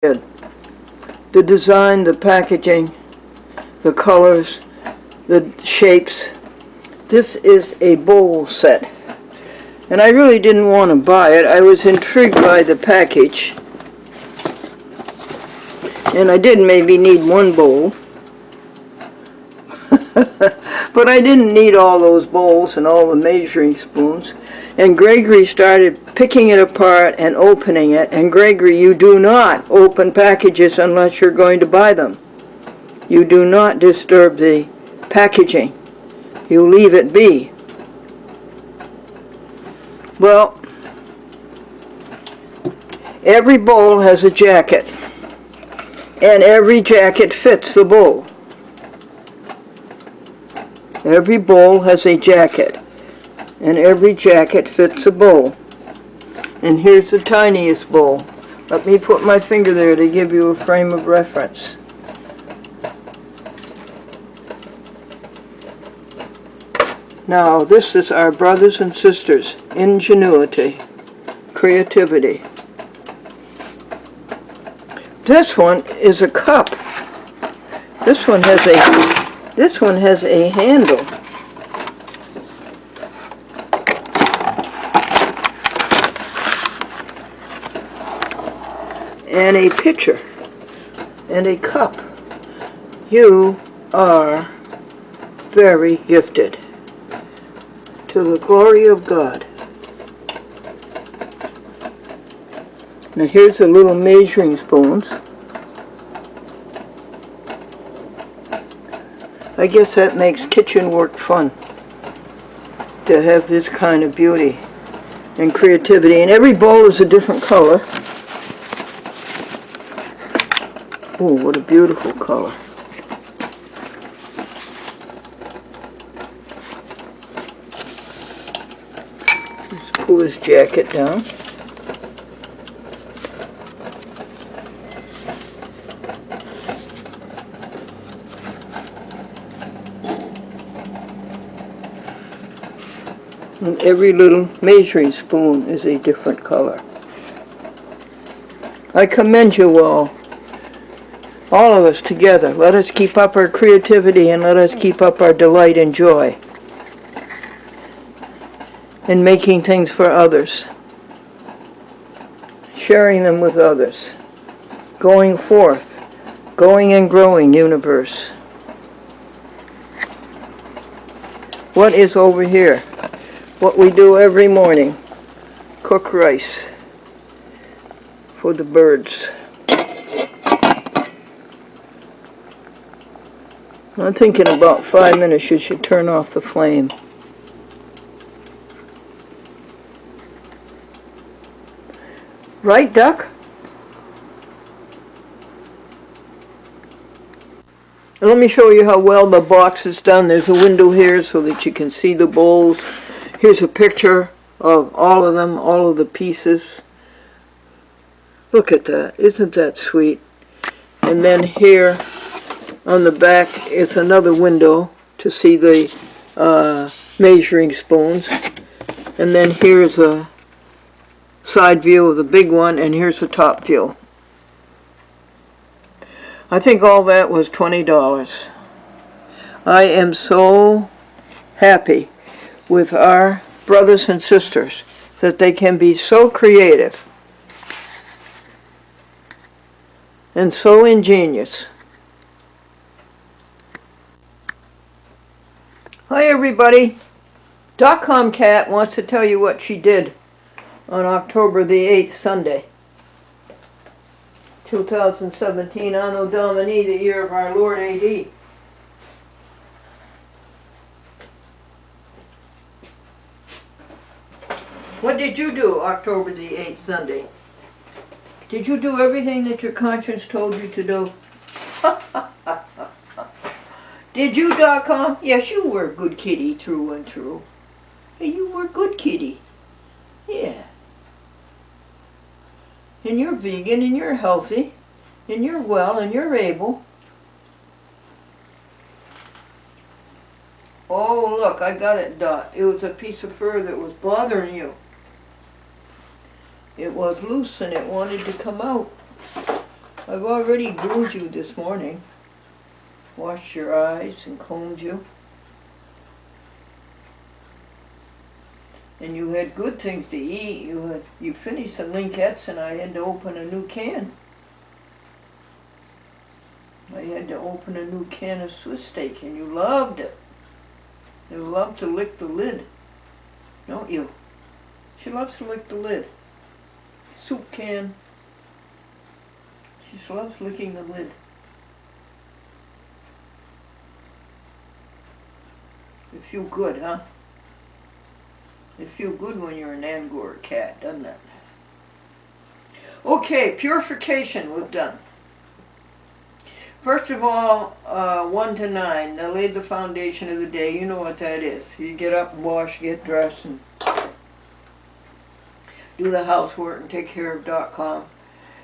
did. The design, the packaging, the colors, the shapes. This is a bowl set. And I really didn't want to buy it. I was intrigued by the package. And I did maybe need one bowl. But I didn't need all those bowls and all the measuring spoons. And Gregory started picking it apart and opening it. And Gregory, you do not open packages unless you're going to buy them. You do not disturb the packaging. You leave it be. Well, every bowl has a jacket. And every jacket fits the bowl. Every bowl has a jacket, and every jacket fits a bowl. And here's the tiniest bowl. Let me put my finger there to give you a frame of reference. Now, this is our brothers and sisters' ingenuity, creativity. This one is a cup. This one has a handle. And a pitcher. And a cup. You are very gifted. To the glory of God. Now here's the little measuring spoons. I guess that makes kitchen work fun, to have this kind of beauty and creativity. And every bowl is a different color. Oh, what a beautiful color. Let's pull his jacket down. And every little measuring spoon is a different color. I commend you all of us together. Let us keep up our creativity and let us keep up our delight and joy in making things for others, sharing them with others, going forth, going and growing universe. What is over here? What we do every morning, cook rice for the birds. I'm thinking about 5 minutes you should turn off the flame. Right, Duck? And let me show you how well the box is done. There's a window here so that you can see the bowls. Here's a picture of all of them, all of the pieces. Look at that. Isn't that sweet? And then here on the back is another window to see the measuring spoons. And then here's a side view of the big one, and here's the top view. I think all that was $20. I am so happy with our brothers and sisters that they can be so creative and so ingenious. Hi everybody. .com Cat wants to tell you what she did on October the 8th, Sunday, 2017, Anno Domini, the year of our Lord AD. What did you do October the 8th, Sunday? Did you do everything that your conscience told you to do? Did you, .com? Yes, you were a good kitty, true and true. Hey, you were a good kitty. Yeah. And you're vegan, and you're healthy, and you're well, and you're able. Oh, look, I got it, Dot. It was a piece of fur that was bothering you. It was loose and it wanted to come out. I've already groomed you this morning. Washed your eyes and combed you. And you had good things to eat. You finished some linkettes and I had to open a new can. I had to open a new can of Swiss steak and you loved it. You love to lick the lid, don't you? She loves to lick the lid. Soup can. She just loves licking the lid. It feels good, huh? It feels good when you're an Angora cat, doesn't it? Okay, purification was done. First of all, 1 to 9, they laid the foundation of the day. You know what that is. You get up and wash, get dressed, and do the housework and take care of .com.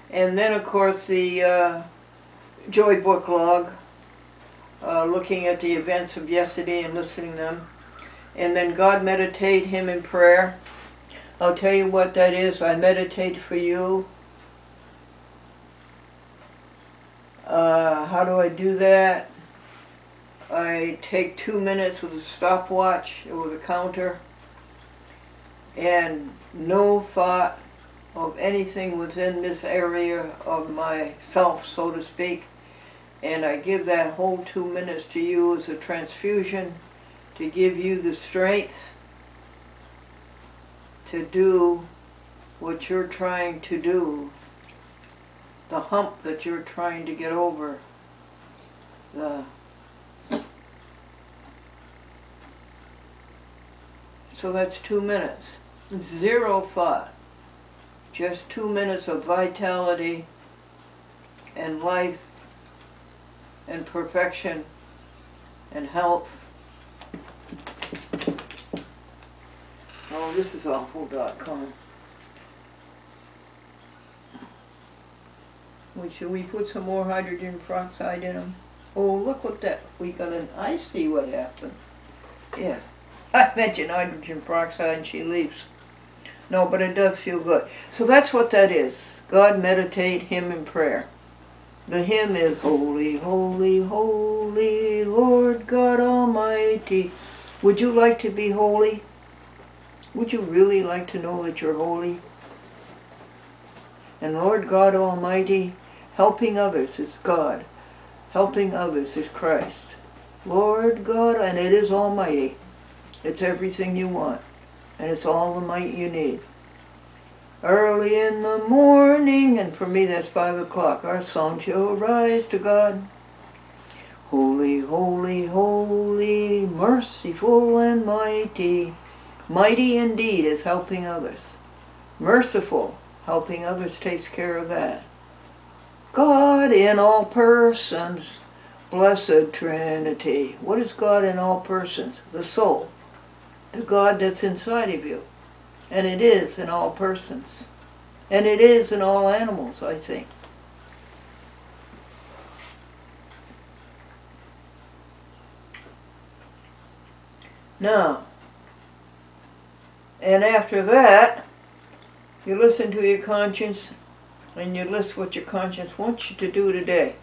And then, of course, the Joy Book Log, looking at the events of yesterday and listening to them. And then God meditate, Him in prayer. I'll tell you what that is. I meditate for you. How do I do that? I take 2 minutes with a stopwatch or with a counter and no thought of anything within this area of myself, so to speak. And I give that whole 2 minutes to you as a transfusion to give you the strength to do what you're trying to do, the hump that you're trying to get over, so that's 2 minutes. Zero thought. Just 2 minutes of vitality and life and perfection and health. Oh, this is awful.com. Should we put some more hydrogen peroxide in them? Oh, look what that, we got an, I see what happened. Yeah, I mentioned hydrogen peroxide and she leaves. No, but it does feel good. So that's what that is. God meditate, Him in prayer. The hymn is Holy, Holy, Holy, Lord God Almighty. Would you like to be holy? Would you really like to know that you're holy? And Lord God Almighty, helping others is God. Helping others is Christ. Lord God, and it is almighty. It's everything you want. And it's all the might you need. Early in the morning, and for me that's 5 o'clock, our song shall rise to God. Holy, holy, holy, merciful and mighty. Mighty indeed is helping others. Merciful, helping others takes care of that. God in all persons, blessed Trinity. What is God in all persons? The soul. The God that's inside of you. And it is in all persons. And it is in all animals, I think. Now, and after that, you listen to your conscience and you list what your conscience wants you to do today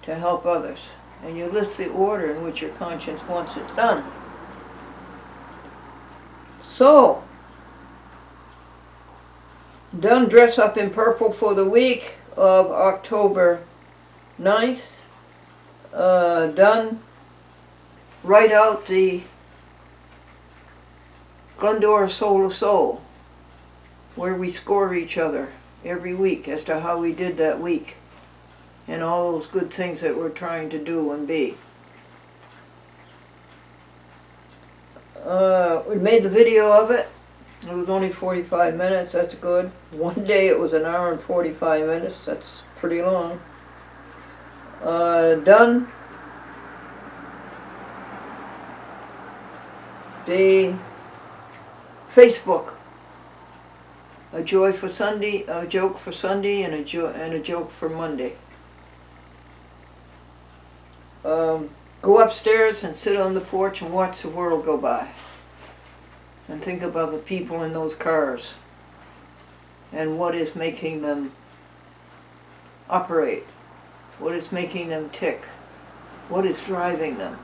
to help others. And you list the order in which your conscience wants it done. So, done dress up in purple for the week of October 9th. Done write out the Glendora Soul of Soul, where we score each other every week as to how we did that week and all those good things that we're trying to do and be. We made the video of it. It was only 45 minutes, that's good. One day it was an hour and 45 minutes, that's pretty long. Done the Facebook. A joy for Sunday, a joke for Sunday, and a joke for Monday. Go upstairs and sit on the porch and watch the world go by. And think about the people in those cars and what is making them operate, what is making them tick, what is driving them.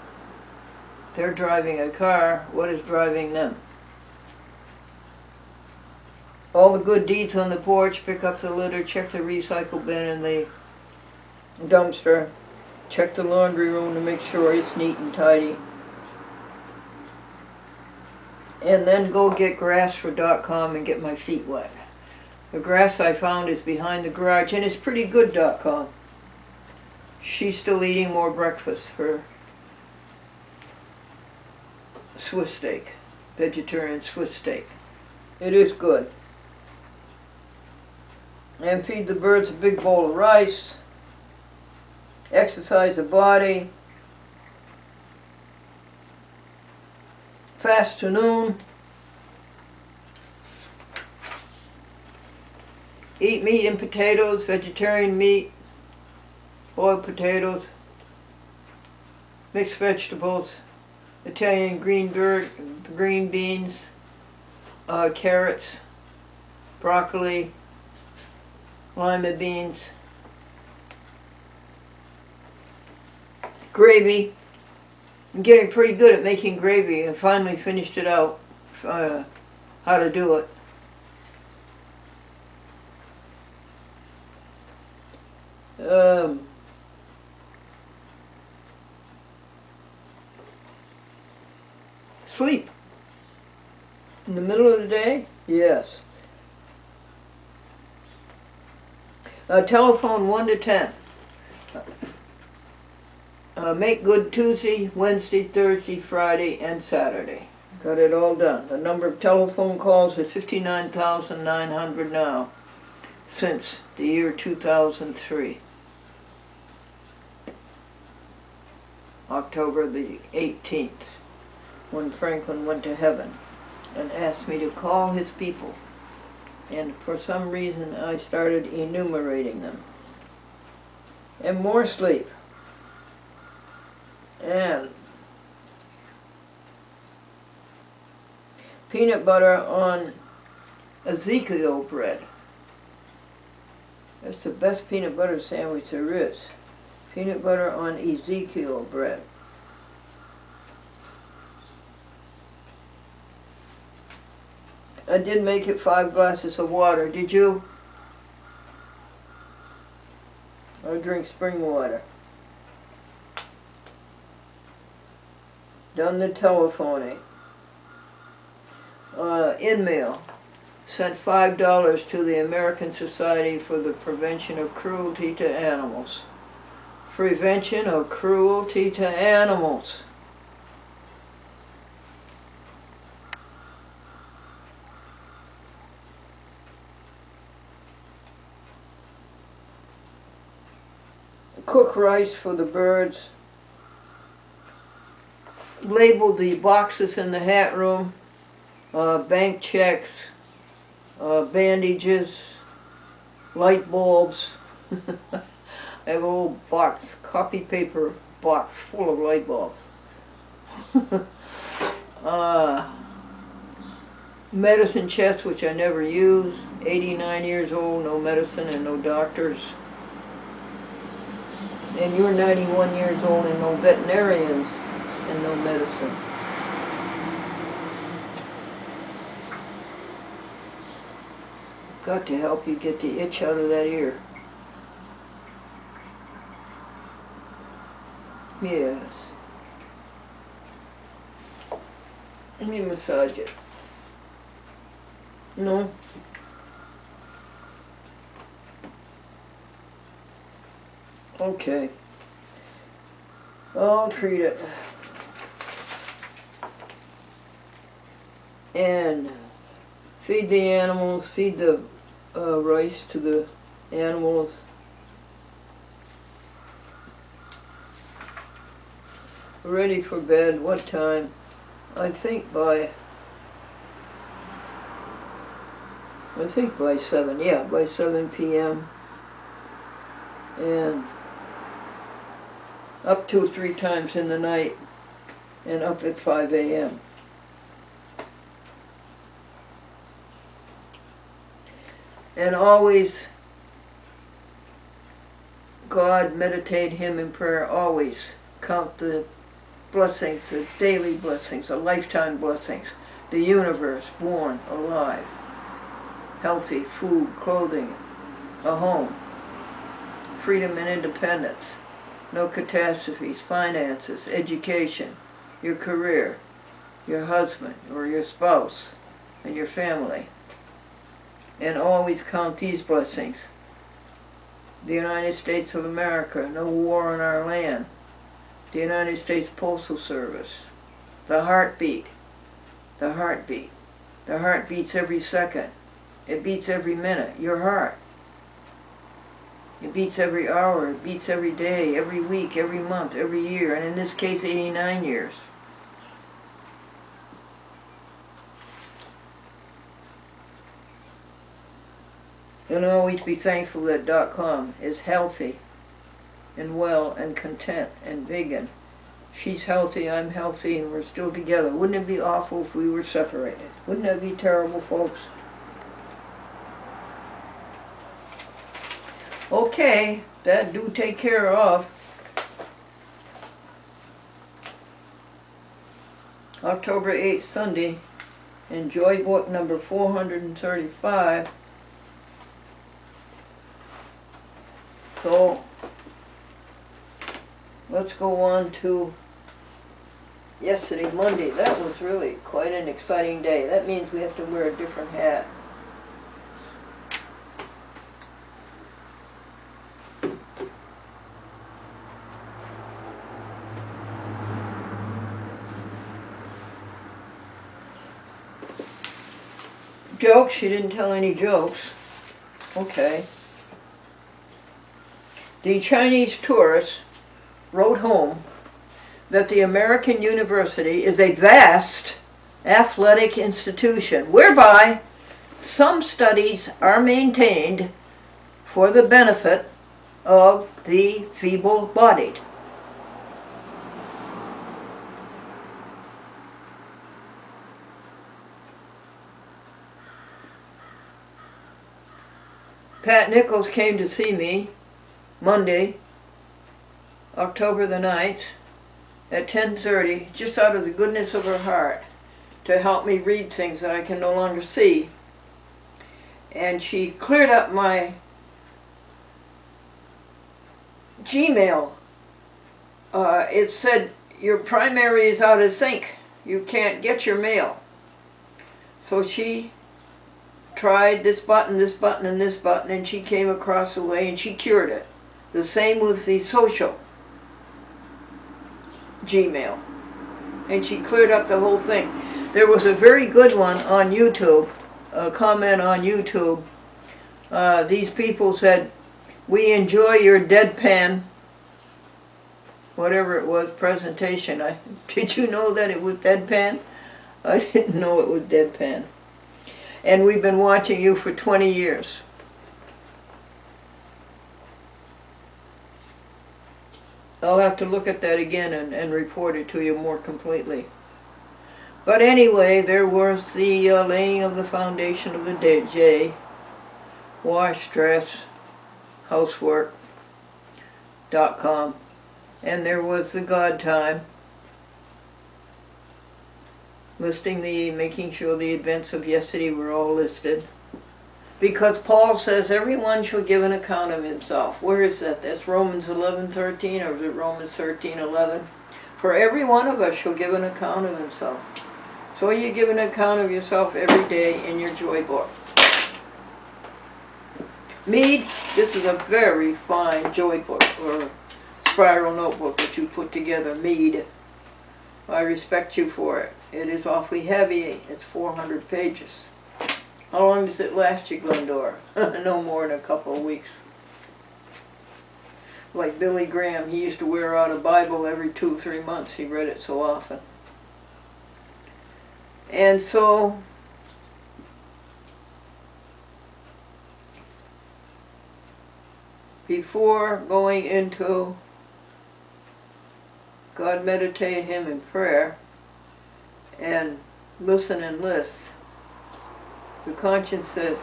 They're driving a car, what is driving them? All the good deeds on the porch, pick up the litter, check the recycle bin and the dumpster, check the laundry room to make sure it's neat and tidy. And then go get grass for .com and get my feet wet. The grass I found is behind the garage and it's pretty good .com. She's still eating more breakfast for Swiss steak, vegetarian Swiss steak. It is good. And feed the birds a big bowl of rice. Exercise the body. Fast to noon. Eat meat and potatoes, vegetarian meat, boiled potatoes, mixed vegetables, Italian green beans, carrots, broccoli, lima beans, gravy. I'm getting pretty good at making gravy. I finally finished it out, how to do it. Sleep. In the middle of the day? Yes. Telephone 1 to 10. Make good Tuesday, Wednesday, Thursday, Friday, and Saturday. Got it all done. The number of telephone calls is 59,900 now, since the year 2003. October the 18th, when Franklin went to heaven and asked me to call his people. And for some reason I started enumerating them. And more sleep. And peanut butter on Ezekiel bread. That's the best peanut butter sandwich there is. Peanut butter on Ezekiel bread. I did make it 5 glasses of water. Did you? I drink spring water. Done the telephoning. In-mail. Sent $5 to the American Society for the Prevention of Cruelty to Animals. Prevention of cruelty to animals. Cook rice for the birds. Labeled the boxes in the hat room. Bank checks. Bandages. Light bulbs. I have a whole box, copy paper box full of light bulbs. Medicine chest, which I never use. 89 years old, no medicine and no doctors. And you're 91 years old and no veterinarians and no medicine. Got to help you get the itch out of that ear. Yes. Let me massage it. No? Okay. I'll treat it. And feed the animals, feed the rice to the animals. Ready for bed, what time? I think by 7, yeah, by 7 p.m. And up 2 or 3 times in the night and up at 5 a.m. And always God, meditate Him in prayer always. Count the blessings, the daily blessings, the lifetime blessings, the universe born alive, healthy food, clothing, a home, freedom and independence, no catastrophes, finances, education, your career, your husband or your spouse, and your family. And always count these blessings. The United States of America, no war on our land. The United States Postal Service. The heartbeat. The heartbeat. The heart beats every second. It beats every minute. Your heart. It beats every hour. It beats every day, every week, every month, every year. And in this case, 89 years. And always be thankful that .com is healthy and well and content and vegan. She's healthy, I'm healthy, and we're still together. Wouldn't it be awful if we were separated? Wouldn't that be terrible, folks? Okay, that do take care of. October 8th, Sunday, in Joy Book number 435. So, let's go on to yesterday, Monday. That was really quite an exciting day. That means we have to wear a different hat. Jokes? She didn't tell any jokes. Okay. The Chinese tourist wrote home that the American university is a vast athletic institution whereby some studies are maintained for the benefit of the feeble-bodied. Pat Nichols came to see me Monday, October the 9th, at 10:30, just out of the goodness of her heart, to help me read things that I can no longer see. And she cleared up my Gmail. It said, your primary is out of sync. You can't get your mail. So she tried this button, and this button, and she came across the way and she cured it. The same with the social Gmail. And she cleared up the whole thing. There was a very good one on YouTube, a comment on YouTube. These people said, we enjoy your deadpan, whatever it was, presentation. Did you know that it was deadpan? I didn't know it was deadpan. And we've been watching you for 20 years. I'll have to look at that again and report it to you more completely. But anyway, there was the laying of the foundation of the day, wash, dress, housework.com, and there was the God time, making sure the events of yesterday were all listed. Because Paul says everyone shall give an account of himself. Where is that? That's Romans 11:13, or is it Romans 13:11? For every one of us shall give an account of himself. So you give an account of yourself every day in your joy book. Mead, this is a very fine joy book, or spiral notebook that you put together, Mead. I respect you for it. It is awfully heavy. It's 400 pages. How long does it last you, Glendora? No more than a couple of weeks. Like Billy Graham, he used to wear out a Bible every 2-3 months. He read it so often. And so, before going into God, meditate Him in prayer and listen and list, the conscience says,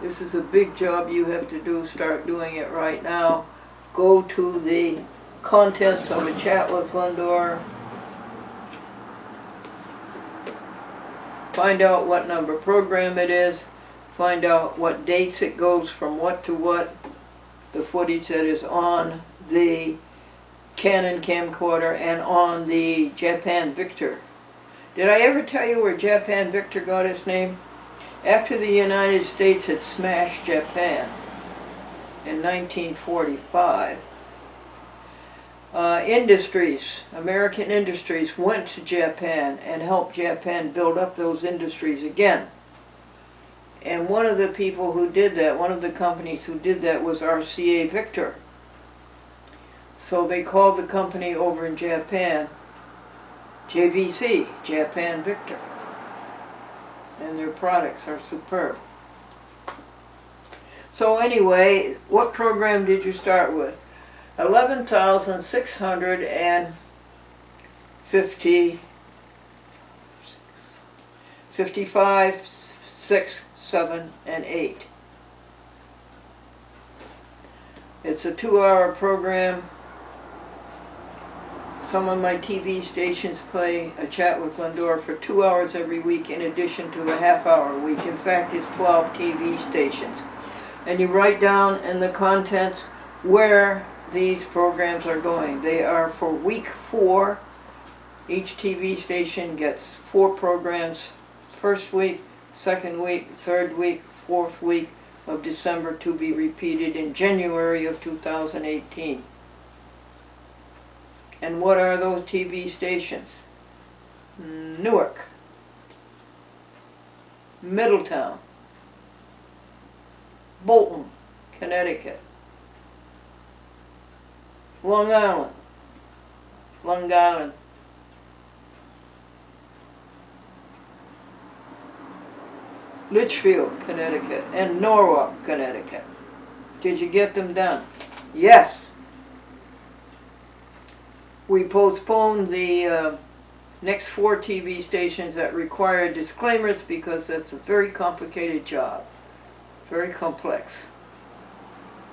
this is a big job you have to do, start doing it right now. go to the contents of a chat with Glendora, find out what number program it is, find out what dates it goes from what to what, the footage that is on the Canon camcorder and on the Japan Victor. Did I ever tell you where Japan Victor got its name? After the United States had smashed Japan in 1945, American industries went to Japan and helped Japan build up those industries again. And one of the people who did that, one of the companies who did that was RCA Victor. So they called the company over in Japan JVC, Japan Victor. And their products are superb. So anyway, what program did you start with? 11,650, 55, 6, 7, and 8. It's a 2-hour program. Some of my TV stations play a chat with Glendora for 2 hours every week in addition to a half-hour a week. In fact, it's 12 TV stations. And you write down in the contents where these programs are going. They are for week 4. Each TV station gets 4 programs. First week, second week, third week, fourth week of December, to be repeated in January of 2018. And what are those TV stations? Newark, Middletown, Bolton, Connecticut, Long Island, Litchfield, Connecticut, and Norwalk, Connecticut. Did you get them done? Yes. We postponed the next 4 TV stations that require disclaimers because that's a very complicated job, very complex.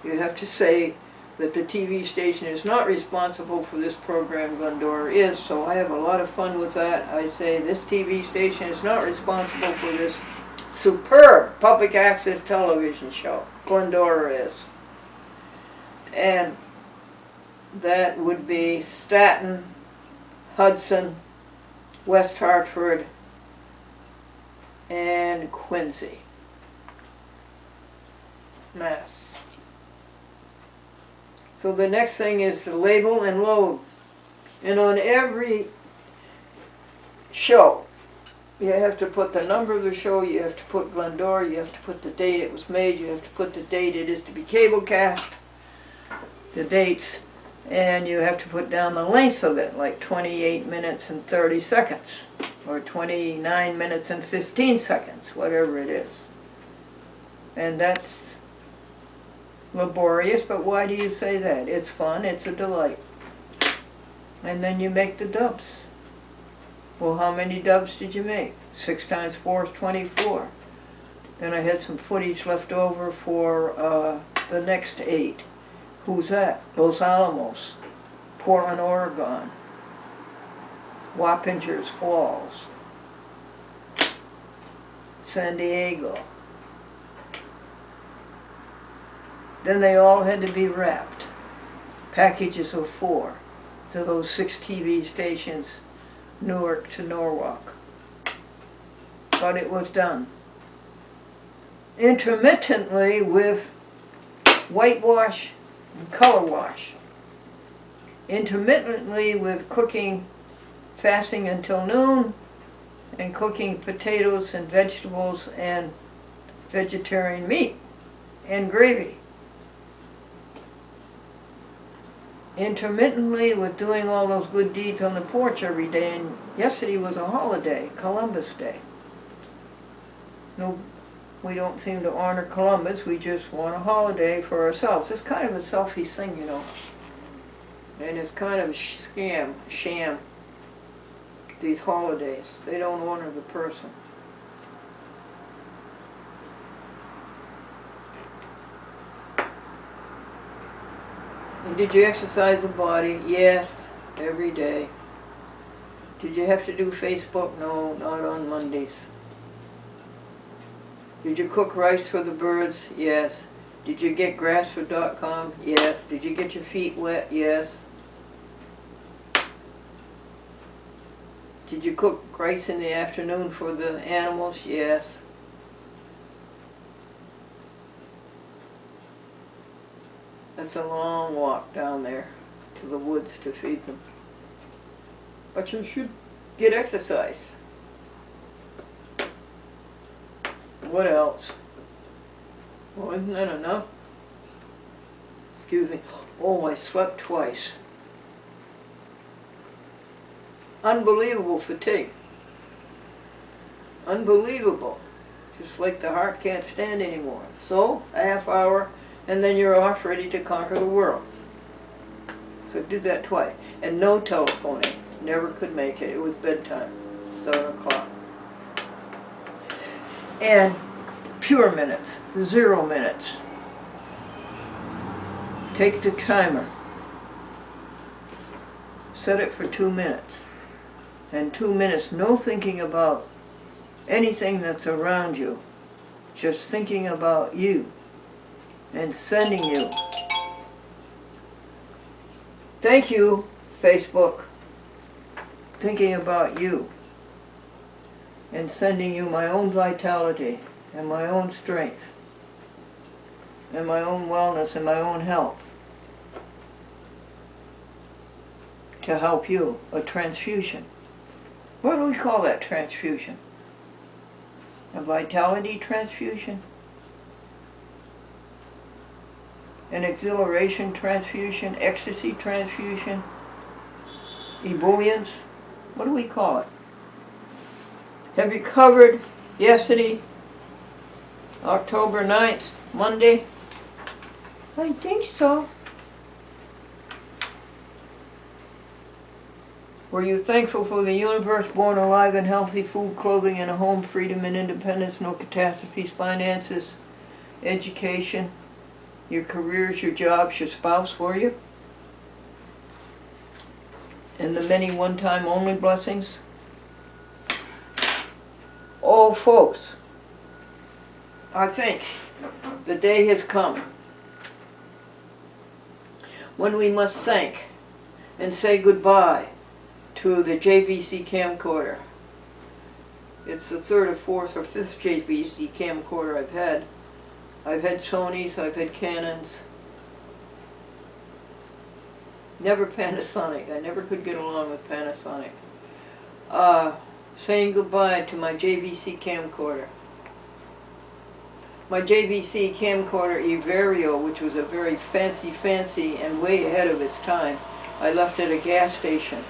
You have to say that the TV station is not responsible for this program, Glendora is, so I have a lot of fun with that. I say this TV station is not responsible for this superb public access television show, Glendora is. And that would be Staten, Hudson, West Hartford, and Quincy, Mass. So the next thing is to label and load. And on every show, you have to put the number of the show, you have to put Glendora, you have to put the date it was made, you have to put the date it is to be cablecast, the dates, and you have to put down the length of it, like 28 minutes and 30 seconds, or 29 minutes and 15 seconds, whatever it is. And that's laborious, but why do you say that? It's fun, it's a delight. And then you make the dubs. Well, how many dubs did you make? 6 times 4 is 24. Then I had some footage left over for the next 8. Who's that? Los Alamos, Portland, Oregon, Wappingers Falls, San Diego. Then they all had to be wrapped, packages of 4, to those 6 TV stations, Newark to Norwalk. But it was done. Intermittently with whitewash and color wash. Intermittently with cooking, fasting until noon, and cooking potatoes and vegetables and vegetarian meat and gravy. Intermittently with doing all those good deeds on the porch every day, and yesterday was a holiday, Columbus Day. No, we don't seem to honor Columbus, we just want a holiday for ourselves. It's kind of a selfish thing, you know. And it's kind of a sham, these holidays. They don't honor the person. And did you exercise the body? Yes, every day. Did you have to do Facebook? No, not on Mondays. Did you cook rice for the birds? Yes. Did you get grassford.com? Yes. Did you get your feet wet? Yes. Did you cook rice in the afternoon for the animals? Yes. That's a long walk down there to the woods to feed them. But you should get exercise. What else? Well, isn't that enough? Excuse me. Oh, I slept twice. Unbelievable fatigue. Unbelievable. Just like the heart can't stand anymore. So, a half hour, and then you're off ready to conquer the world. So did that twice. And no telephoning. Never could make it. It was bedtime. 7 o'clock. And pure minutes. 0 minutes. Take the timer. Set it for 2 minutes. And 2 minutes, no thinking about anything that's around you. Just thinking about you and sending you. Thank you, Facebook. Thinking about you and sending you my own vitality and my own strength and my own wellness and my own health to help you. A transfusion. What do we call that transfusion? A vitality transfusion? An exhilaration transfusion? Ecstasy transfusion? Ebullience? What do we call it? Have you covered yesterday, October 9th, Monday? I think so. Were you thankful for the universe, born alive and healthy, food, clothing, and a home, freedom and independence, no catastrophes, finances, education, your careers, your jobs, your spouse, were you? And the many one-time only blessings? Oh, folks, I think the day has come when we must thank and say goodbye to the JVC camcorder. It's the third or fourth or fifth JVC camcorder I've had. I've had Sonys, I've had Canons. Never Panasonic. I never could get along with Panasonic. Saying goodbye to my JVC camcorder. My JVC camcorder Everio, which was a very fancy and way ahead of its time, I left at a gas station.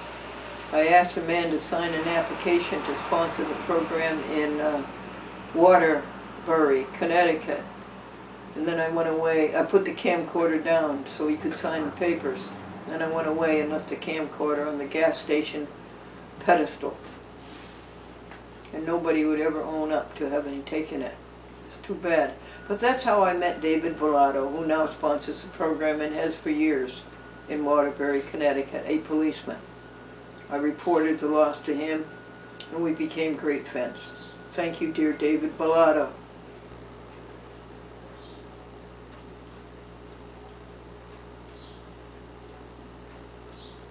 I asked a man to sign an application to sponsor the program in Waterbury, Connecticut. And then I went away. I put the camcorder down so he could sign the papers. Then I went away and left the camcorder on the gas station pedestal. And nobody would ever own up to having taken it. It's too bad. But that's how I met David Volato, who now sponsors the program and has for years in Waterbury, Connecticut, a policeman. I reported the loss to him, and we became great friends. Thank you, dear David Volato.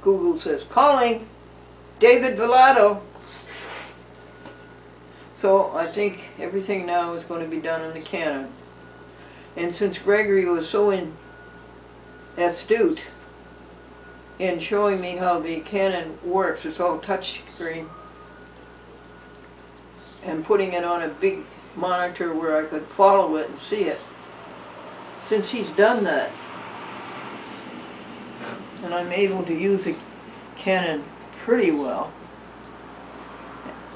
Google says, calling David Volato. So I think everything now is going to be done in the Canon. And since Gregory was so astute in showing me how the Canon works, it's all touch screen, and putting it on a big monitor where I could follow it and see it. Since he's done that, and I'm able to use a Canon pretty well.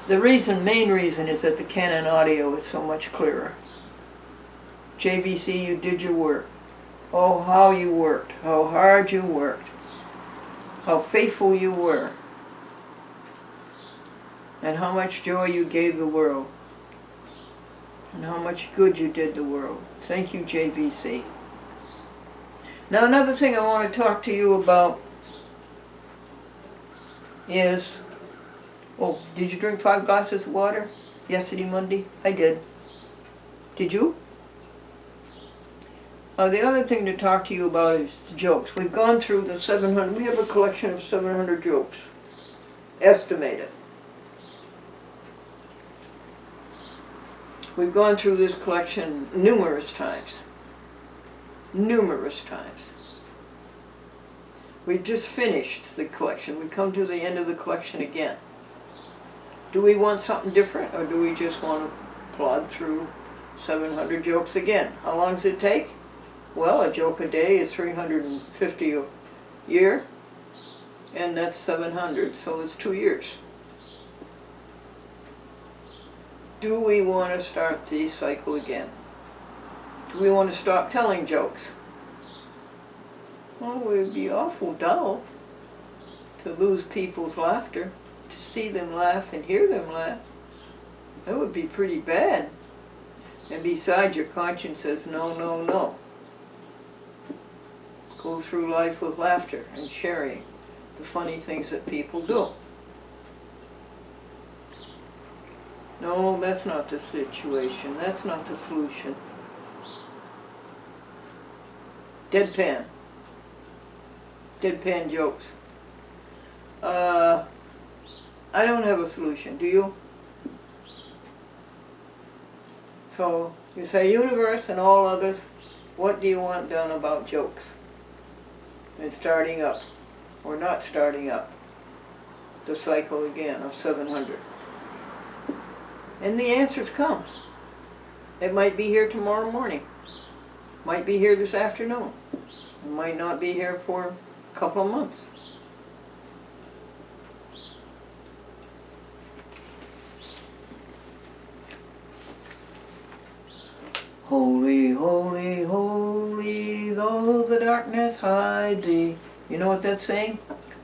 The main reason is that the Canon audio is so much clearer. JVC, you did your work. Oh, how you worked, how hard you worked, how faithful you were, and how much joy you gave the world, and how much good you did the world. Thank you, JVC. Now another thing I want to talk to you about is, oh, did you drink 5 glasses of water yesterday, Monday? I did. Did you? The other thing to talk to you about is jokes. We've gone through the 700, we have a collection of 700 jokes, estimated. We've gone through this collection numerous times. Numerous times. We've just finished the collection. We come to the end of the collection again. Do we want something different, or do we just want to plod through 700 jokes again? How long does it take? Well, a joke a day is 350 a year, and that's 700, so it's 2 years. Do we want to start the cycle again? Do we want to stop telling jokes? Well, it would be awful dull to lose people's laughter, to see them laugh and hear them laugh. That would be pretty bad. And besides, your conscience says, no, no, no. Go through life with laughter and sharing the funny things that people do. No, that's not the situation. That's not the solution. Deadpan. Deadpan jokes. I don't have a solution. Do you? So, you say, universe and all others, what do you want done about jokes? And starting up, or not starting up, the cycle again of 700. And the answers come. It might be here tomorrow morning. Might be here this afternoon. It might not be here for a couple of months. Holy, holy, holy, though the darkness hide thee. You know what that's saying?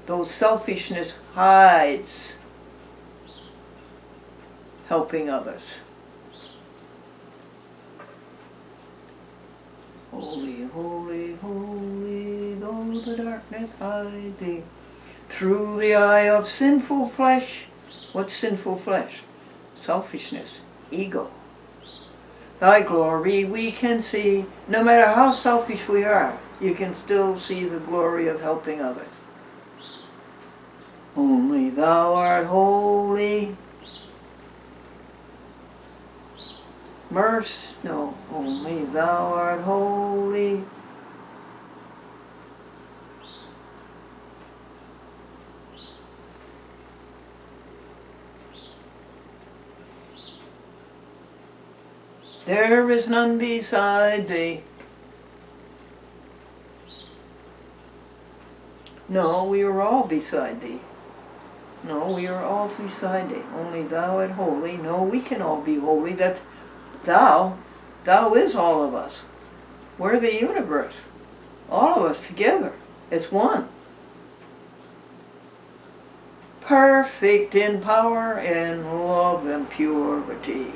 Though selfishness hides helping others. Holy, holy, holy, though the darkness hide thee. Through the eye of sinful flesh. What's sinful flesh? Selfishness, ego. Thy glory we can see. No matter how selfish we are, you can still see the glory of helping others. Only thou art holy. No, only thou art holy. There is none beside thee. No, we are all beside thee. No, we are all beside thee. Only thou art holy. No, we can all be holy. That thou is all of us. We're the universe. All of us together. It's one. Perfect in power and love and purity.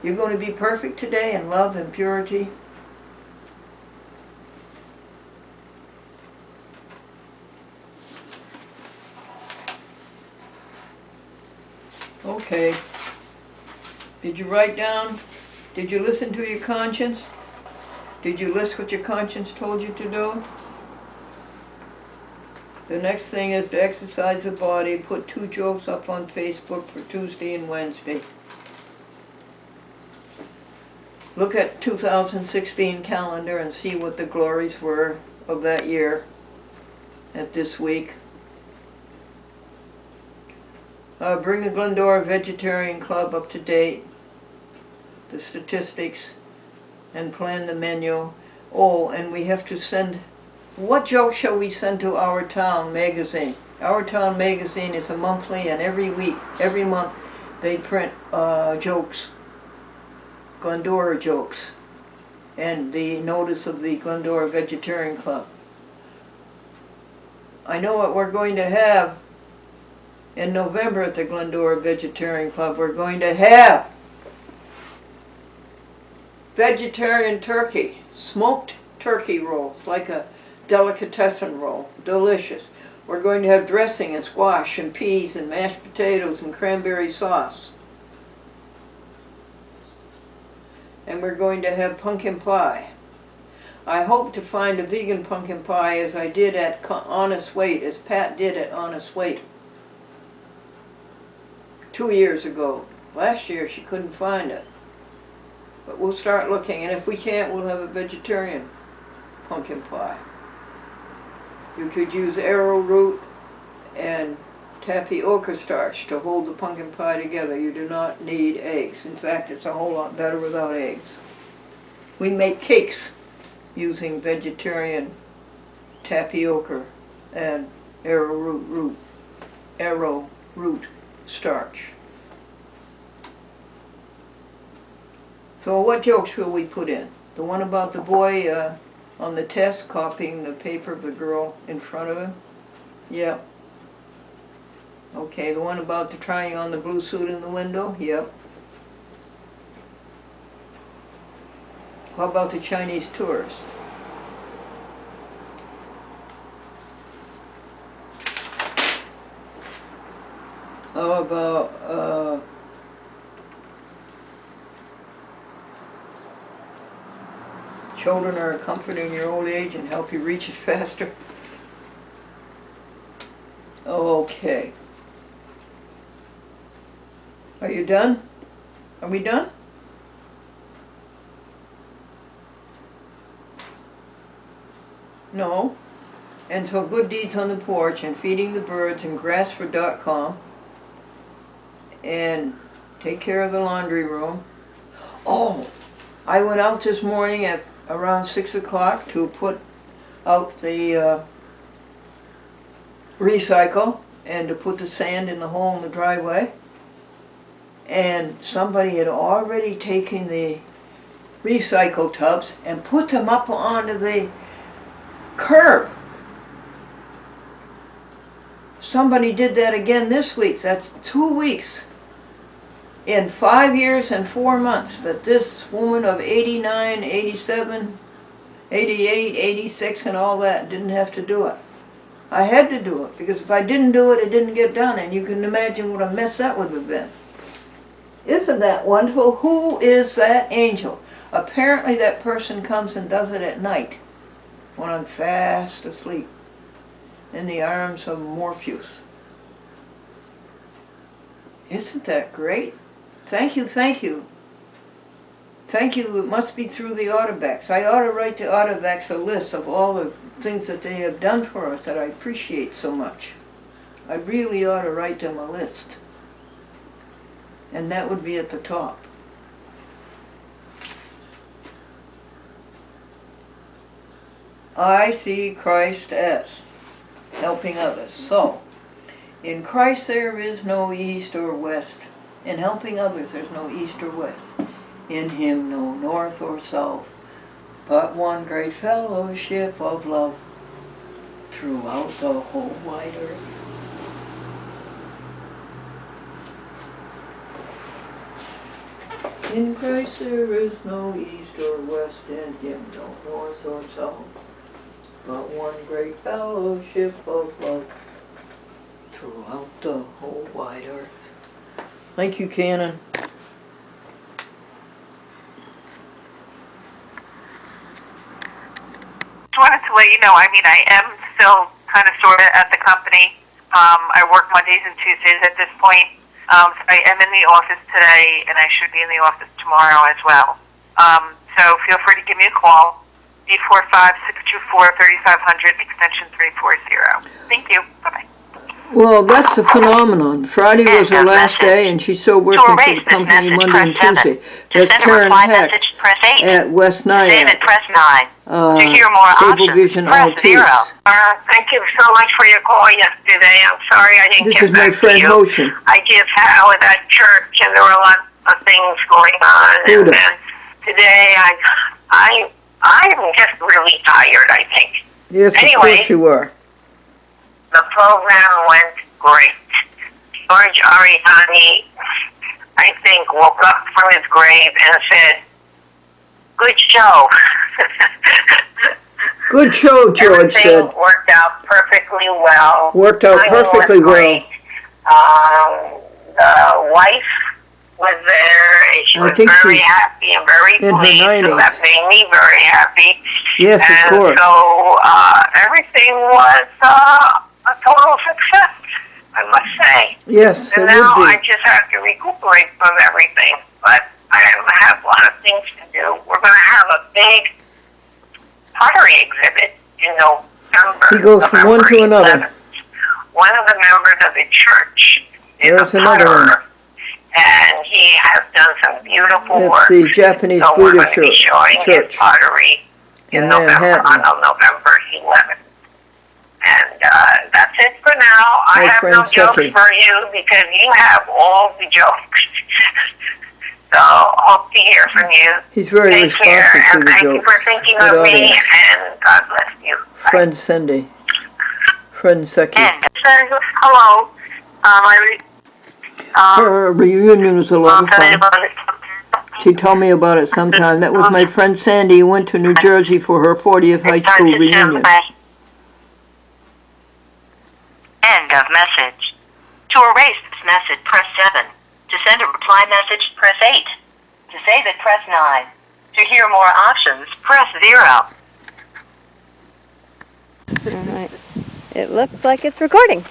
You're going to be perfect today in love and purity? Okay. Did you write down? Did you listen to your conscience? Did you list what your conscience told you to do? The next thing is to exercise the body. Put 2 jokes up on Facebook for Tuesday and Wednesday. Look at 2016 calendar and see what the glories were of that year at this week. Bring the Glendora Vegetarian Club up to date, the statistics, and plan the menu. Oh, and we have to send, what joke shall we send to Our Town magazine? Our Town magazine is a monthly, and every month, they print jokes. Glendora jokes, and the notice of the Glendora Vegetarian Club. I know what we're going to have in November at the Glendora Vegetarian Club. We're going to have vegetarian turkey, smoked turkey rolls, like a delicatessen roll. Delicious. We're going to have dressing and squash and peas and mashed potatoes and cranberry sauce. And we're going to have pumpkin pie. I hope to find a vegan pumpkin pie as I did at Honest Weight, as Pat did at Honest Weight 2 years ago. Last year she couldn't find it. But we'll start looking, and if we can't, we'll have a vegetarian pumpkin pie. You could use arrowroot and tapioca starch to hold the pumpkin pie together. You do not need eggs. In fact, it's a whole lot better without eggs. We make cakes using vegetarian tapioca and arrowroot starch. So what jokes will we put in? The one about the boy on the test copying the paper of the girl in front of him? Yep. Okay, the one about the trying on the blue suit in the window? Yep. How about the Chinese tourist? How about children are a comfort in your old age and help you reach it faster? Okay. Are you done? Are we done? No. And so Good Deeds on the Porch and Feeding the Birds and Grassford.com and take care of the laundry room. Oh, I went out this morning at around 6 o'clock to put out the recycle and to put the sand in the hole in the driveway. And somebody had already taken the recycle tubs and put them up onto the curb. Somebody did that again this week. That's 2 weeks in 5 years and 4 months that this woman of 89, 87, 88, 86 and all that didn't have to do it. I had to do it because if I didn't do it, it didn't get done, and you can imagine what a mess that would have been. Isn't that wonderful? Who is that angel? Apparently that person comes and does it at night when I'm fast asleep in the arms of Morpheus. Isn't that great? Thank you, thank you. Thank you, it must be through the Autobacks. I ought to write to Autobacks a list of all the things that they have done for us that I appreciate so much. I really ought to write them a list. And that would be at the top. I see Christ as helping others. So, in Christ there is no east or west. In helping others there's no east or west. In him no north or south, but one great fellowship of love throughout the whole wide earth. In Christ there is no east or west, in him no north or south, but one great fellowship of love throughout the whole wide earth. Thank you, Canon. Just wanted to let you know, I am still kind of sort of at the company. I work Mondays and Tuesdays at this point. I am in the office today, and I should be in the office tomorrow as well. So feel free to give me a call, 845-624-3500, extension 340. Thank you. Bye-bye. Well, that's the phenomenon. Friday was her last day, and she's still working for the company Monday and Tuesday. That's Karen Heck at West Nyack. Press 9. To hear more Cablevision options, press 0. Thank you so much for your call yesterday. I'm sorry I didn't This get is my back friend to you. Motion. I was at church and there were a lot of things going on. And then today I'm just really tired, I think. Yes, Anyway. of course you are. The program went great. George Ariani, I think, woke up from his grave and said, "Good show." Good show, George Everything said. worked out perfectly well. Worked out Timing was perfectly well. great. The wife was there, and she I was think very she's happy and very in her pleased. So 90s. that made me very happy. Yes, of And course. so everything was a total success, I must say. Yes, it And now would I be. just have to recuperate from everything. But I have a lot of things to do. We're going to have a big pottery exhibit in November. He goes from one to November another. 11th. One of the members of the church is There's a another one. potterer, and he has done some beautiful It's work. the Japanese So we're Buddha going to be showing his church pottery in in November, Manhattan. on November 11th. And that's it for now. I My have friend no jokes Seki. for you because you have all the jokes. So hope to hear from you. He's very Take care, responsive to and the thank you jokes. for thinking Good of me, audience. and God bless you. Bye. Friend Cindy. Friend Seki. Says, hello. Her reunion was a lot of fun. She told me about it sometime. That was my friend Sandy who went to New Jersey for her 40th high school reunion. End of message. To erase this message, press 7. To send a reply message, press 8. To save it, press 9. To hear more options, press 0. All right. It looks like it's recording.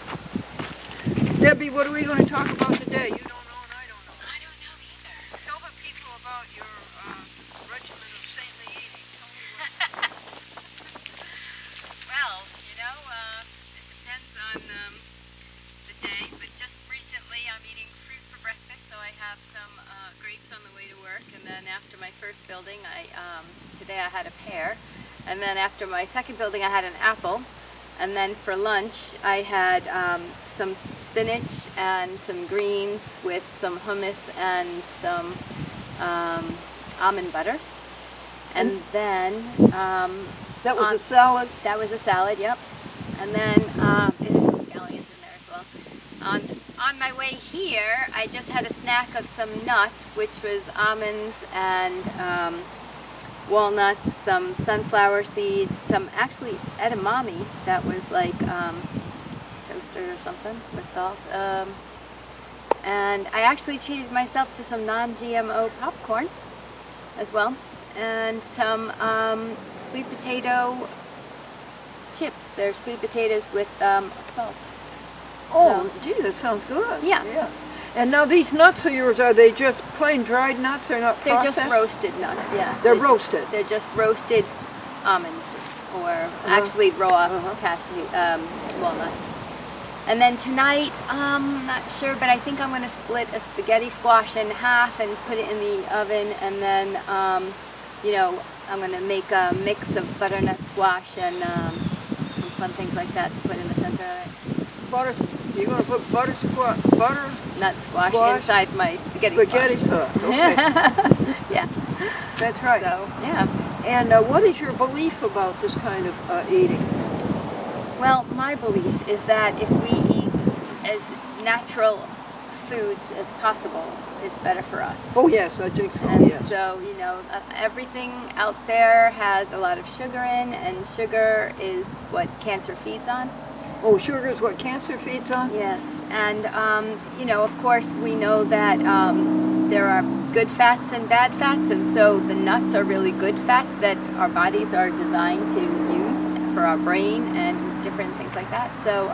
Debbie, what are we going to talk about today? You don't know and I don't know. I don't know either. Tell the people about your regimen of saintly eating. Well, it depends on the day, but just recently I'm eating fruit for breakfast, so I have some grapes on the way to work, and then after my first building, today I had a pear, and then after my second building I had an apple, and then for lunch I had some spinach and some greens with some hummus and some almond butter, and then That was a salad. that was a salad, yep. And then there's some scallions in there as well. On my way here, I just had a snack of some nuts, which was almonds and walnuts, some sunflower seeds, some actually edamame that was like toasted or something with salt. And I actually treated myself to some non-GMO popcorn as well, and some sweet potato chips. They're sweet potatoes with salt. Oh, gee, that sounds good. Yeah. And now these nuts of yours, are they just plain dried nuts? They're not They're processed? just roasted nuts, yeah. They're roasted. They're just roasted almonds, or actually raw cashew walnuts. And then tonight, not sure, but I think I'm going to split a spaghetti squash in half and put it in the oven, and then, I'm going to make a mix of butternut squash and some fun things like that to put in the center of it. Butter, you're going to put butter Nut squash Squash? inside my spaghetti sauce. Okay. Yeah. That's right. So, yeah. And what is your belief about this kind of eating? Well, my belief is that if we eat as natural foods as possible, it's better for us. Oh, yes, I think so, And yes. so, everything out there has a lot of sugar in, and sugar is what cancer feeds on. Oh, sugar is what cancer feeds on? Yes, and of course we know that there are good fats and bad fats, and so the nuts are really good fats that our bodies are designed to use for our brain and different things like that. So,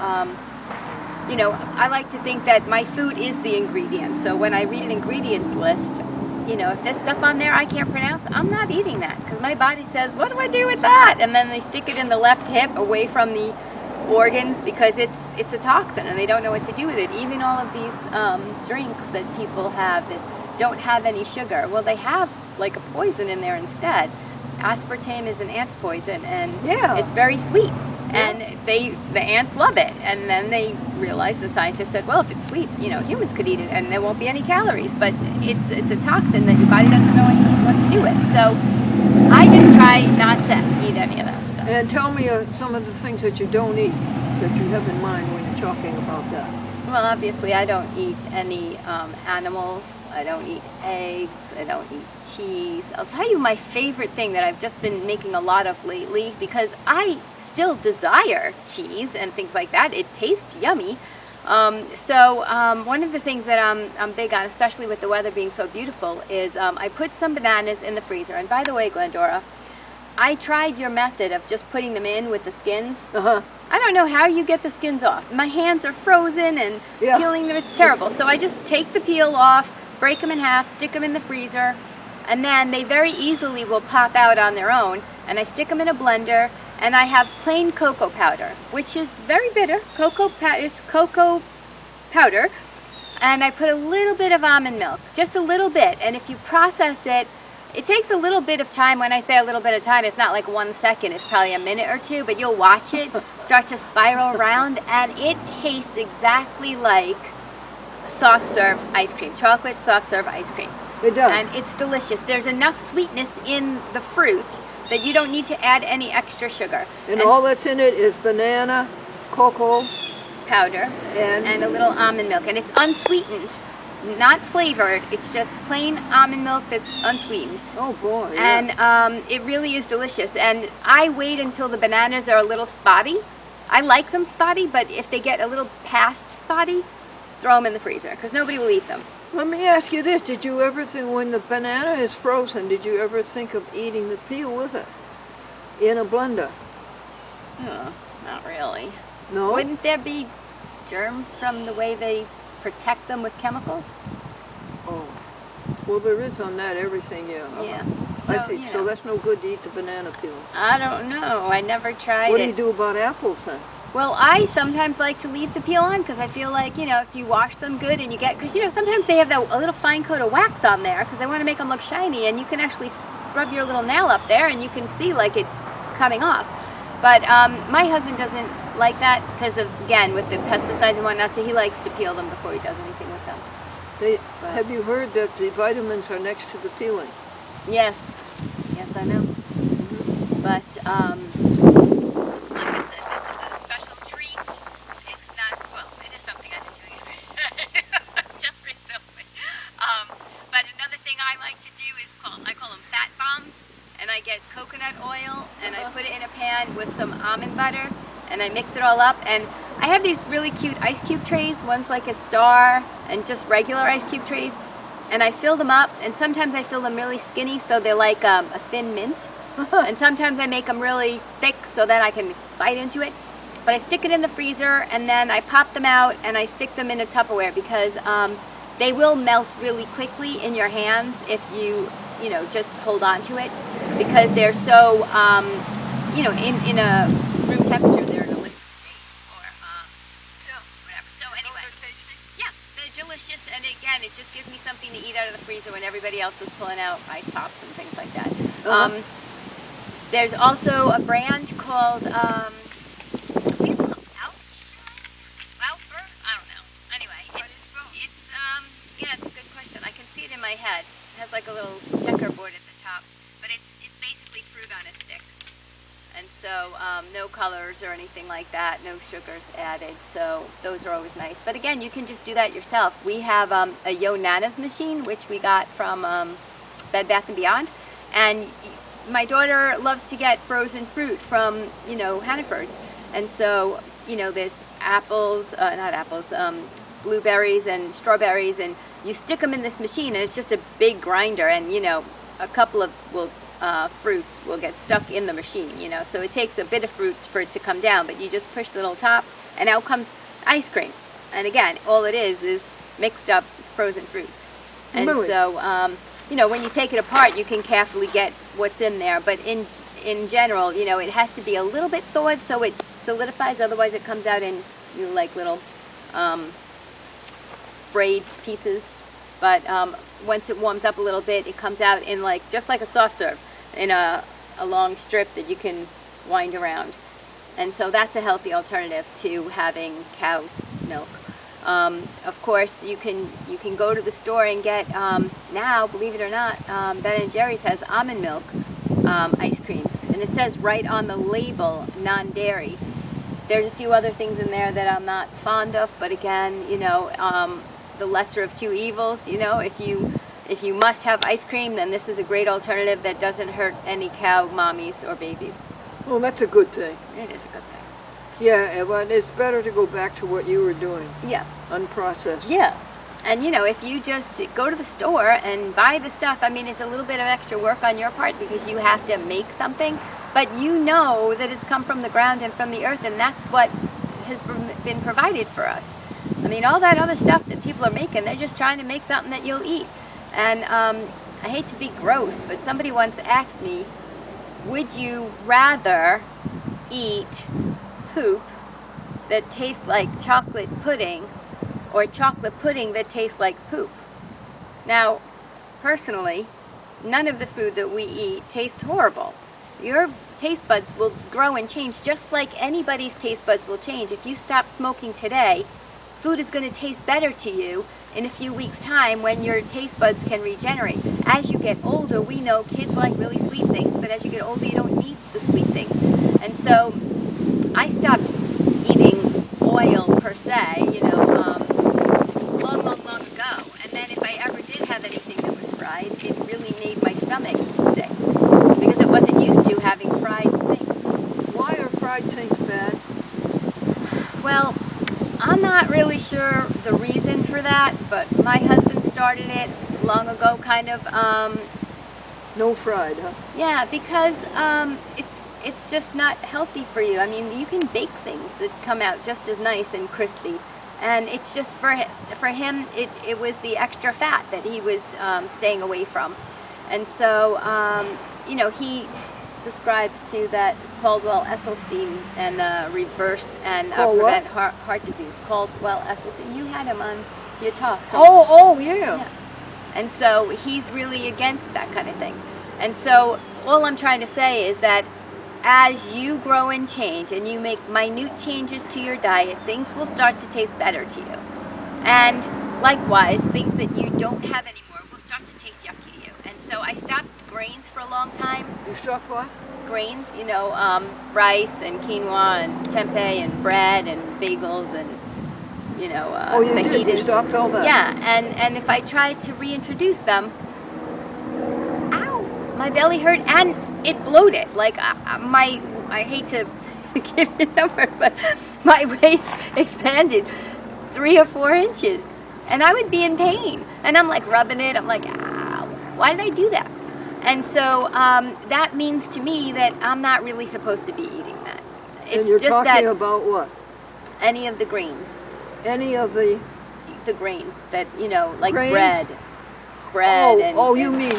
I like to think that my food is the ingredients. So when I read an ingredients list, if there's stuff on there I can't pronounce, I'm not eating that, because my body says, what do I do with that? And then they stick it in the left hip away from the organs because it's a toxin and they don't know what to do with it. Even all of these drinks that people have that don't have any sugar, well, they have like a poison in there instead. Aspartame is an ant poison, and it's very sweet, and the ants love it. And then they realized, the scientists said, well, if it's sweet, humans could eat it and there won't be any calories, but it's a toxin that your body doesn't know what to do with. So I just try not to eat any of that stuff. And tell me some of the things that you don't eat, that you have in mind when you're talking about that. Well, obviously, I don't eat any animals. I don't eat eggs. I don't eat cheese. I'll tell you my favorite thing that I've just been making a lot of lately, because I still desire cheese and things like that. It tastes yummy. One of the things that I'm big on, especially with the weather being so beautiful, is I put some bananas in the freezer. And by the way, Glendora, I tried your method of just putting them in with the skins. Uh-huh. I don't know how you get the skins off. My hands are frozen and peeling them, it's terrible. So I just take the peel off, break them in half, stick them in the freezer, and then they very easily will pop out on their own. And I stick them in a blender, and I have plain cocoa powder, which is very bitter. It's cocoa powder. And I put a little bit of almond milk, just a little bit. And if you process it, it takes a little bit of time. When I say a little bit of time, it's not like 1 second, it's probably a minute or two, but you'll watch it start to spiral around, and it tastes exactly like soft serve ice cream, chocolate soft serve ice cream. It does. And it's delicious. There's enough sweetness in the fruit that you don't need to add any extra sugar. And all that's in it is banana, cocoa, powder, and a little almond milk. And it's unsweetened, not flavored. It's just plain almond milk that's unsweetened. Oh boy. Yeah. And it really is delicious. And I wait until the bananas are a little spotty. I like them spotty, but if they get a little past spotty, throw them in the freezer, because nobody will eat them. Let me ask you this. Did you ever think, when the banana is frozen, did you ever think of eating the peel with it in a blender? Oh, not really. No? Wouldn't there be germs from the way they protect them with chemicals? Oh. Well, there is on that everything, yeah. Yeah. I see. you So know. that's no good to eat the banana peel. I don't know. I never tried What it. do you do about apples then? Well, I sometimes like to leave the peel on, because I feel like, if you wash them good and you get, because sometimes they have a little fine coat of wax on there, because they want to make them look shiny, and you can actually rub your little nail up there and you can see like it coming off. But my husband doesn't like that because of, again, with the pesticides and whatnot, so he likes to peel them before he does anything with them. Have you heard that the vitamins are next to the peeling? Yes, I know. But like I said, this is a special treat. It's not, well, it is something I've been doing just recently. But another thing I like to do is I call them fat bombs, and I get coconut oil and I put it in a pan with some almond butter, and I mix it all up, and I have these really cute ice cube trays. One's like a star and just regular ice cube trays, and I fill them up, and sometimes I fill them really skinny so they're like a thin mint, and sometimes I make them really thick so that I can bite into it. But I stick it in the freezer, and then I pop them out and I stick them in a Tupperware, because they will melt really quickly in your hands if you just hold on to it, because they're so in a room temperature, they're in a liquid state, or whatever. So anyway, yeah, they're delicious, and again, it just gives me something to eat out of the freezer when everybody else is pulling out ice pops and things like that. There's also a brand called I think it's called Laufer? I don't know. Anyway, it's yeah, it's a good question. I can see it in my head. It has like a little checkerboard at the top, but it's basically fruit on a stick. And so no colors or anything like that, no sugars added, so those are always nice. But again, you can just do that yourself. We have a Yo Nana's machine, which we got from Bed Bath & Beyond, and my daughter loves to get frozen fruit from, Hannaford's. And so, there's blueberries and strawberries, and you stick them in this machine, and it's just a big grinder, and, a couple of fruits will get stuck in the machine, so it takes a bit of fruit for it to come down, but you just push the little top, and out comes ice cream. And again, all it is mixed up frozen fruit. And Really? So, when you take it apart, you can carefully get what's in there, but in general, it has to be a little bit thawed so it solidifies, otherwise it comes out in like little frayed pieces. But once it warms up a little bit, it comes out in just like a soft serve, in a long strip that you can wind around. And so that's a healthy alternative to having cow's milk. Of course, you can go to the store and get, now, believe it or not, Ben & Jerry's has almond milk ice creams. And it says right on the label, non-dairy. There's a few other things in there that I'm not fond of, but again, the lesser of two evils. If you must have ice cream, then this is a great alternative that doesn't hurt any cow mommies or babies. Well, that's a good thing. It is a good thing. Yeah, but it's better to go back to what you were doing, Yeah. unprocessed. Yeah. And if you just go to the store and buy the stuff, I mean, it's a little bit of extra work on your part because you have to make something, but you know that it's come from the ground and from the earth, and that's what has been provided for us. I mean, all that other stuff that people are making, they're just trying to make something that you'll eat. And I hate to be gross, but somebody once asked me, would you rather eat poop that tastes like chocolate pudding or chocolate pudding that tastes like poop? Now, personally, none of the food that we eat tastes horrible. Your taste buds will grow and change just like anybody's taste buds will change. If you stop smoking today, food is going to taste better to you in a few weeks' time when your taste buds can regenerate. As you get older, we know kids like really sweet things, but as you get older, you don't need the sweet things. And so I stopped eating oil per se, long ago. And then if I ever did have anything that was fried, it really made my stomach sick because it wasn't used to having fried things. Why are fried things bad? Well, I'm not really sure the reason for that, but my husband started it long ago, kind of. No fried, huh? Yeah, because it's just not healthy for you. I mean, you can bake things that come out just as nice and crispy, and it's just for him. It was the extra fat that he was staying away from, and so he subscribes to that Caldwell-Esselstyn and reverse and prevent heart disease. Caldwell-Esselstyn. You had him on your talk. So Oh, yeah. And so he's really against that kind of thing. And so all I'm trying to say is that as you grow and change and you make minute changes to your diet, things will start to taste better to you. And likewise, things that you don't have anymore will start to taste yucky to you. And so I stopped grains for a long time. You stopped what? Grains, rice and quinoa and tempeh and bread and bagels and Oh, you fajitas. did? You stopped all that? Yeah, and if I tried to reintroduce them, ow, my belly hurt and it bloated. Like I hate to give you a number, but my waist expanded 3 or 4 inches, and I would be in pain. And I'm like rubbing it. I'm like, ow, why did I do that? And so that means to me that I'm not really supposed to be eating that. It's and you're just talking that about what? any of the grains. Any of the grains that like grains? bread you mean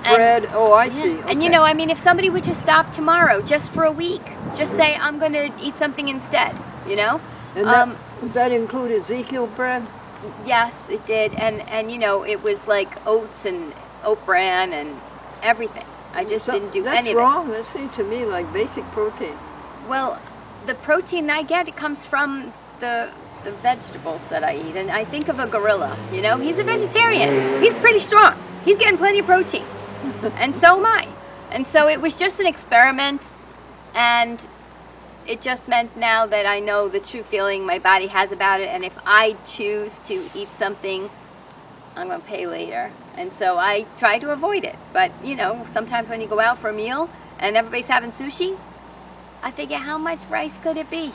bread? Oh, I see. Okay. And I mean, if somebody would just stop tomorrow just for a week, just say I'm going to eat something instead, And that include Ezekiel bread? Yes, it did. And it was like oats and oat bran and everything. I just didn't do any of it. That's wrong. That seems to me like basic protein. Well, the protein I get, it comes from the vegetables that I eat. And I think of a gorilla, he's a vegetarian. He's pretty strong. He's getting plenty of protein. And so am I. And so it was just an experiment, and it just meant now that I know the true feeling my body has about it, and if I choose to eat something, I'm going to pay later. And so I try to avoid it. But, sometimes when you go out for a meal and everybody's having sushi, I figure how much rice could it be?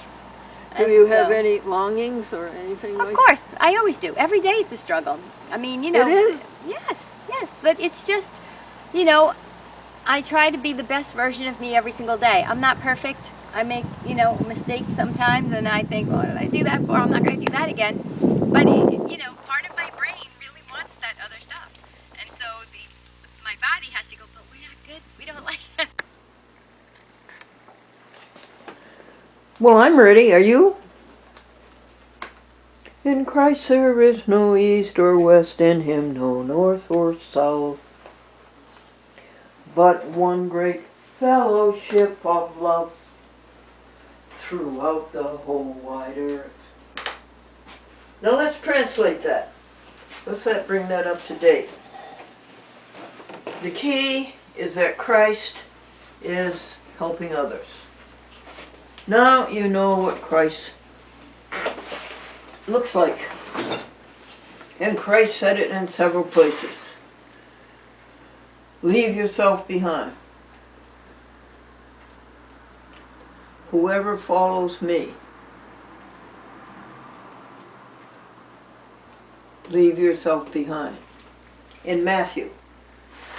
Do you have any longings or anything like that? Of course. I always do. Every day it's a struggle. I mean, It is? Yes. But it's just, I try to be the best version of me every single day. I'm not perfect. I make, mistakes sometimes, and I think, what did I do that for? I'm not going to do that again. But, part of my brain really wants that other stuff. And so my body has to go, but we're not good. We don't like it. Well, I'm ready. Are you? In Christ there is no east or west, in him no north or south, but one great fellowship of love throughout the whole wide earth. Now let's translate that. Let's bring that up to date. The key is that Christ is helping others. Now you know what Christ looks like. And Christ said it in several places. Leave yourself behind. Whoever follows me, leave yourself behind. In Matthew,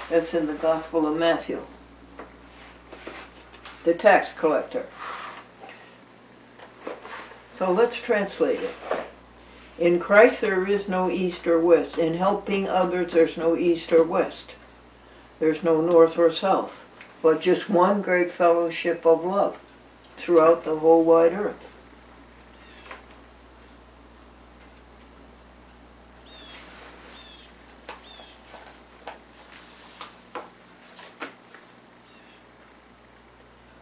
that's in the Gospel of Matthew, the tax collector. So let's translate it. In Christ there is no east or west. In helping others there's no east or west. There's no north or south, but just one great fellowship of love throughout the whole wide earth.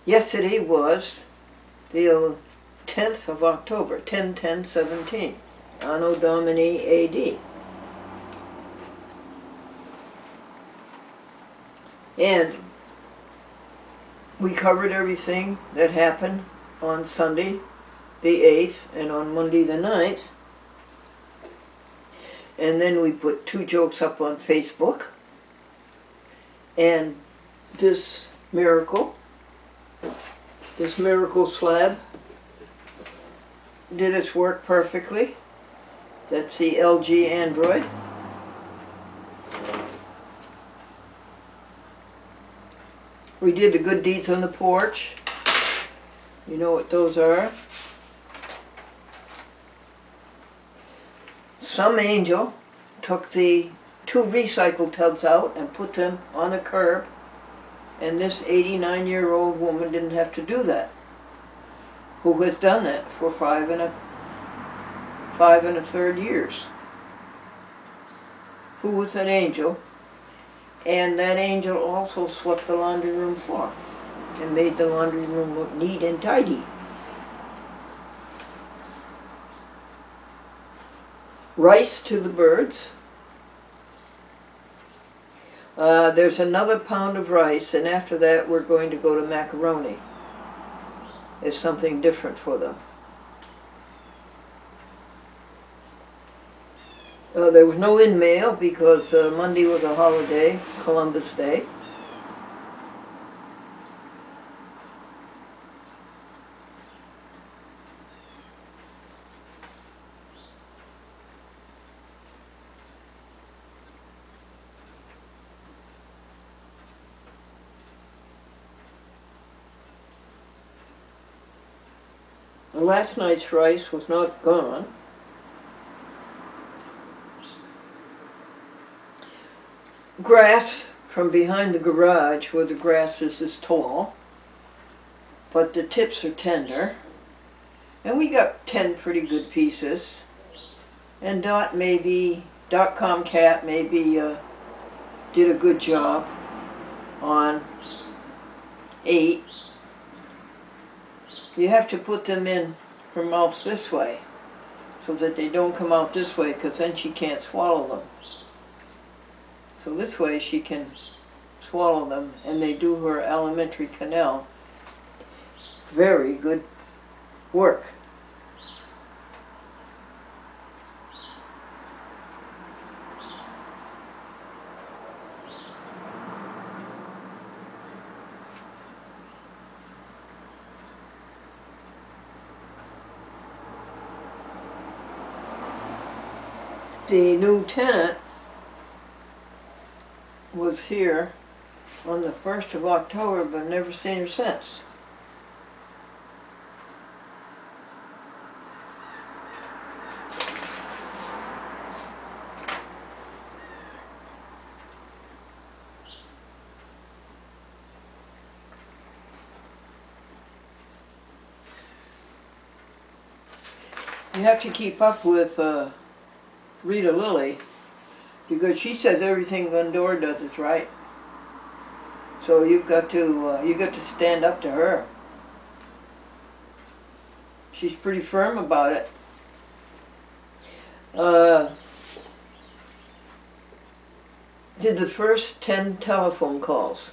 Yesterday was the 10th of October, 10/10/17, Anno Domini AD. And we covered everything that happened on Sunday the 8th and on Monday the 9th. And then we put 2 jokes up on Facebook. And this miracle slab did its work perfectly. That's the LG Android. We did the good deeds on the porch. You know what those are. Some angel took the 2 recycle tubs out and put them on the curb, and this 89-year-old woman didn't have to do that, who has done that for 5 1/3 years. Who was that angel? And that angel also swept the laundry room floor and made the laundry room look neat and tidy. Rice to the birds. There's another pound of rice, and after that we're going to go to macaroni. It's something different for them. There was no in-mail because Monday was a holiday, Columbus Day. Last night's rice was not gone. Grass from behind the garage, where the grass is this tall, but the tips are tender. And we got 10 pretty good pieces. And .com Cat maybe did a good job on 8. You have to put them in her mouth this way so that they don't come out this way, because then she can't swallow them. So this way she can swallow them, and they do her alimentary canal very good work. The new tenant was here on the 1st of October, but I've never seen her since. You have to keep up with Rita Lilly, because she says everything Glendora does is right. So you've got to stand up to her. She's pretty firm about it. Did the first 10 telephone calls.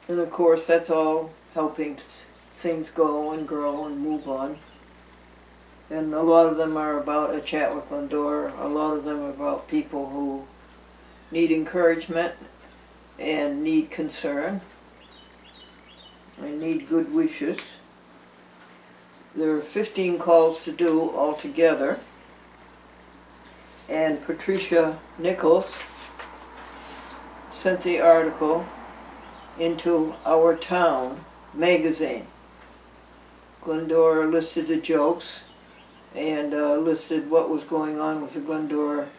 And of course, that's all helping things go and grow and move on. And a lot of them are about a chat with Glendora. A lot of them are about people who need encouragement and need concern and need good wishes. There are 15 calls to do altogether. And Patricia Nichols sent the article into Our Town magazine. Glendora listed the jokes and listed what was going on with the Glendora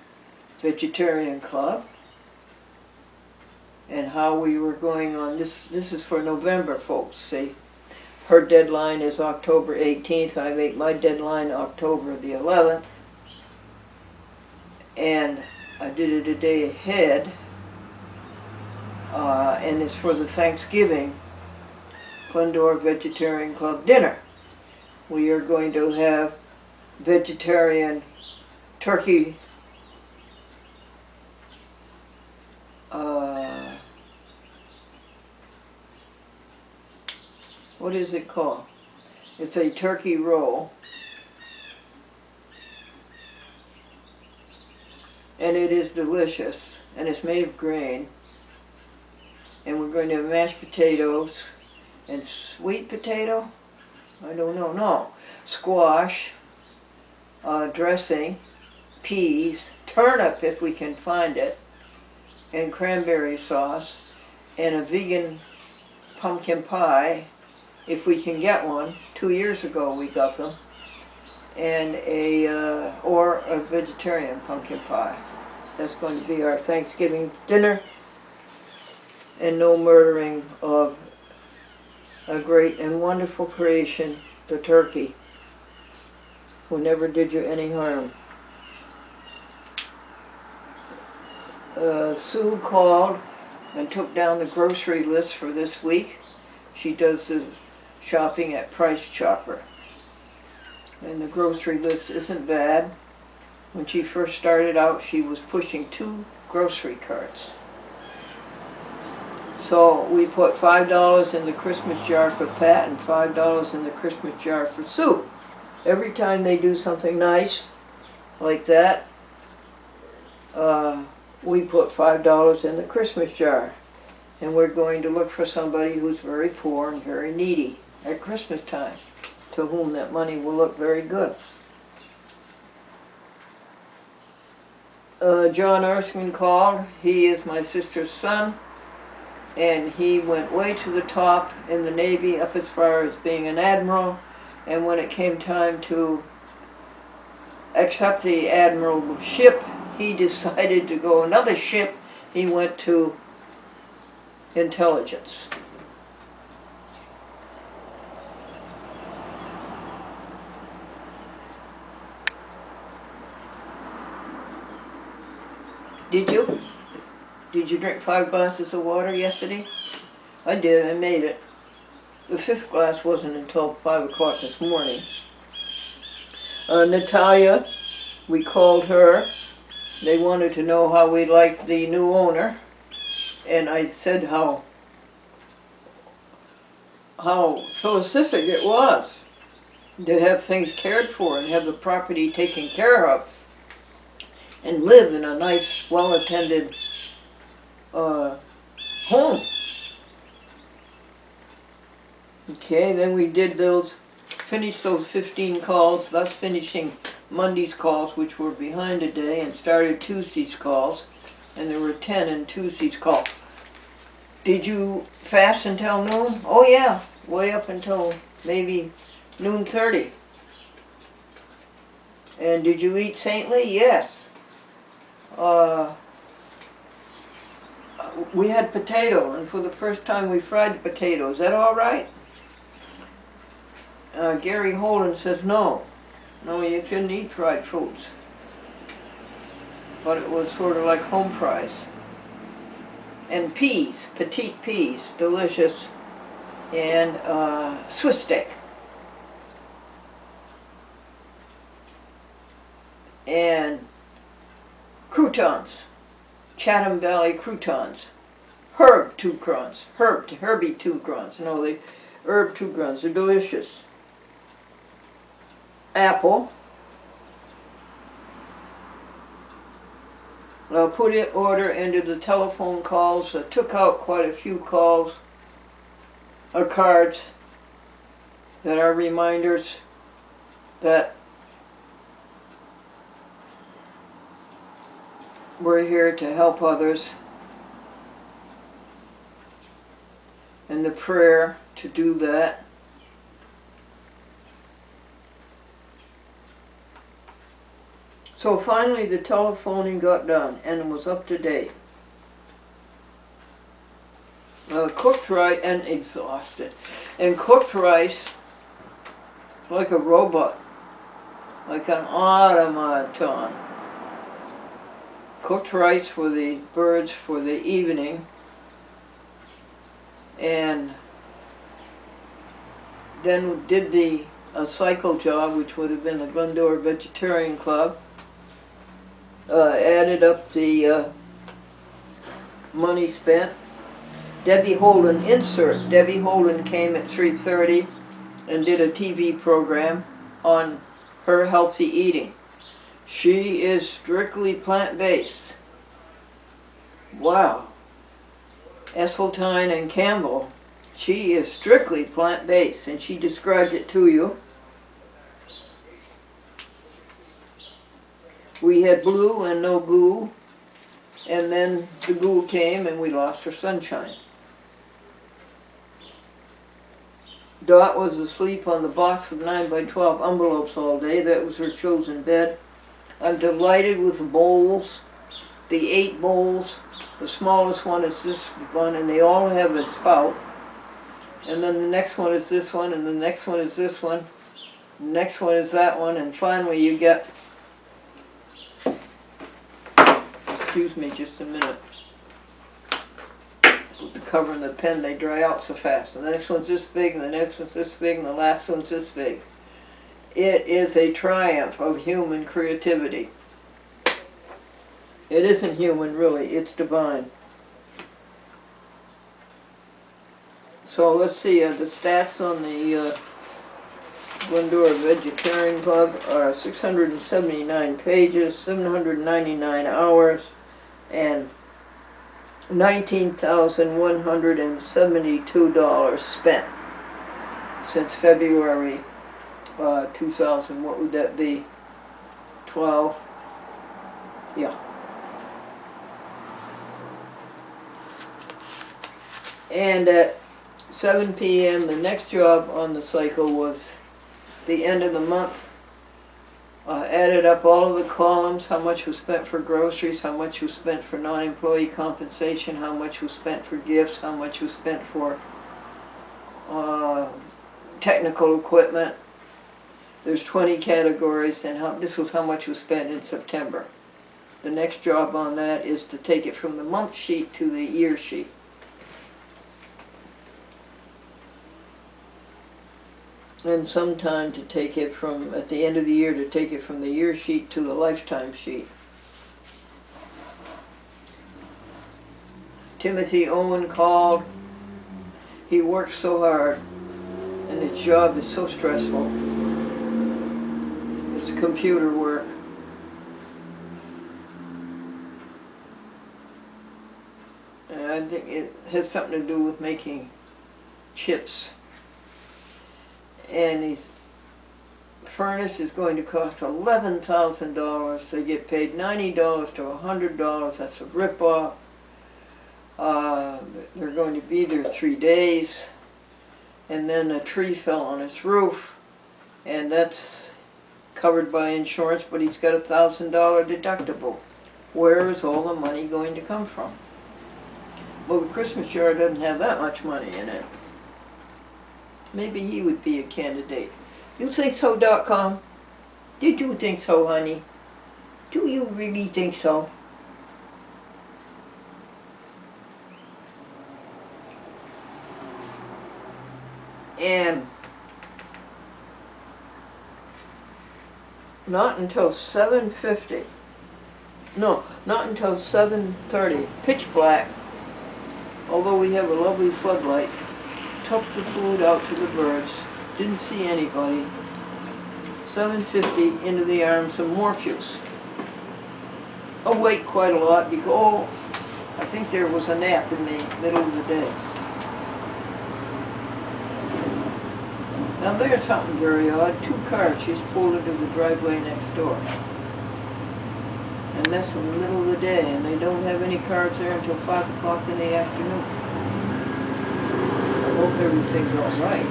Vegetarian Club and how we were going on. This is for November, folks. See, her deadline is October 18th. I make my deadline October the 11th. And I did it a day ahead. And it's for the Thanksgiving Glendora Vegetarian Club dinner. We are going to have vegetarian turkey what is it called? It's a turkey roll. And it is delicious. And it's made of grain. And we're going to have mashed potatoes and sweet potato? I don't know. No. Squash, dressing, peas, turnip if we can find it, and cranberry sauce, and a vegan pumpkin pie if we can get one. 2 years ago we got them. And or a vegetarian pumpkin pie. That's going to be our Thanksgiving dinner. And no murdering of a great and wonderful creation, the turkey, who never did you any harm. Sue called and took down the grocery list for this week. She does the shopping at Price Chopper. And the grocery list isn't bad. When she first started out, she was pushing 2 grocery carts. So we put $5 in the Christmas jar for Pat and $5 in the Christmas jar for Sue. Every time they do something nice like that, we put $5 in the Christmas jar. And we're going to look for somebody who's very poor and very needy at Christmas time, to whom that money will look very good. John Erskine called. He is my sister's son, and he went way to the top in the Navy, up as far as being an admiral, and when it came time to accept the admiralship, he decided to go another ship. He went to intelligence. Did you? Did you drink 5 glasses of water yesterday? I did, I made it. The 5th glass wasn't until 5 o'clock this morning. Natalia, we called her. They wanted to know how we liked the new owner. And I said how philosophic it was to have things cared for and have the property taken care of and live in a nice, well-attended home. Okay, then we did finished those 15 calls, thus finishing Monday's calls, which were behind a day, and started Tuesday's calls, and there were 10 in Tuesday's call. Did you fast until noon? Oh yeah, way up until maybe noon 30. And did you eat saintly? Yes. We had potato, and for the first time we fried the potato. Is that all right? Gary Holden says no. No, you shouldn't eat fried foods. But it was sort of like home fries. And peas, petite peas, delicious, and Swiss steak. And croutons, Chatham Valley croutons. herb toucans. Herbie toucans. No, they herb toucans. They're delicious. Apple. I'll put it order into the telephone calls. I took out quite a few calls or cards that are reminders that we're here to help others, and the prayer to do that. So finally the telephoning got done and it was up to date. Cooked rice and exhausted. And cooked rice, like a robot, like an automaton. Cooked rice for the birds for the evening, and then did a cycle job, which would have been the Glendora Vegetarian Club. Added up the money spent. Debbie Holden insert. Debbie Holden came at 3:30 and did a TV program on her healthy eating. She is strictly plant-based. Wow. Esseltine and Campbell. She is strictly plant-based, and she described it to you. We had blue and no goo, and then the goo came and we lost her sunshine. Dot was asleep on the box of 9 by 12 envelopes all day. That was her chosen bed. I'm delighted with the bowls, the 8 bowls. The smallest one is this one, and they all have a spout. And then the next one is this one, and the next one is this one. The next one is that one, and finally you get, excuse me just a minute, with the cover and the pen, they dry out so fast. And the next one's this big, and the next one's this big, and the last one's this big. It is a triumph of human creativity. It isn't human, really, it's divine. So let's see, the stats on the Glendora Vegetarian Club are 679 pages, 799 hours, and $19,172 spent since February 2000. What would that be? 12? Yeah. And at 7 p.m. the next job on the cycle was the end of the month. Added up all of the columns, how much was spent for groceries, how much was spent for non-employee compensation, how much was spent for gifts, how much was spent for technical equipment. There's 20 categories, and this was how much was spent in September. The next job on that is to take it from the month sheet to the year sheet. And sometime to take it from, at the end of the year, to take it from the year sheet to the lifetime sheet. Timothy Owen called. He worked so hard, and his job is so stressful. It's computer work. And I think it has something to do with making chips. And his furnace is going to cost $11,000. They get paid $90 to $100. That's a ripoff. They're going to be there 3 days. And then a tree fell on his roof. And that's covered by insurance, but he's got a $1,000 deductible. Where is all the money going to come from? Well, the Christmas jar doesn't have that much money in it. Maybe he would be a candidate. You think so, .com? Did you think so, honey? Do you really think so? And not until 7:50. No, not until 7:30. Pitch black. although we have a lovely floodlight, took the food out to the birds. Didn't see anybody. 7:50 into the arms of Morpheus. Awake quite a lot because, I think there was a nap in the middle of the day. Now there's something very odd. 2 cars just pulled into the driveway next door. And that's in the middle of the day, and they don't have any cars there until 5 o'clock in the afternoon. I hope everything's all right.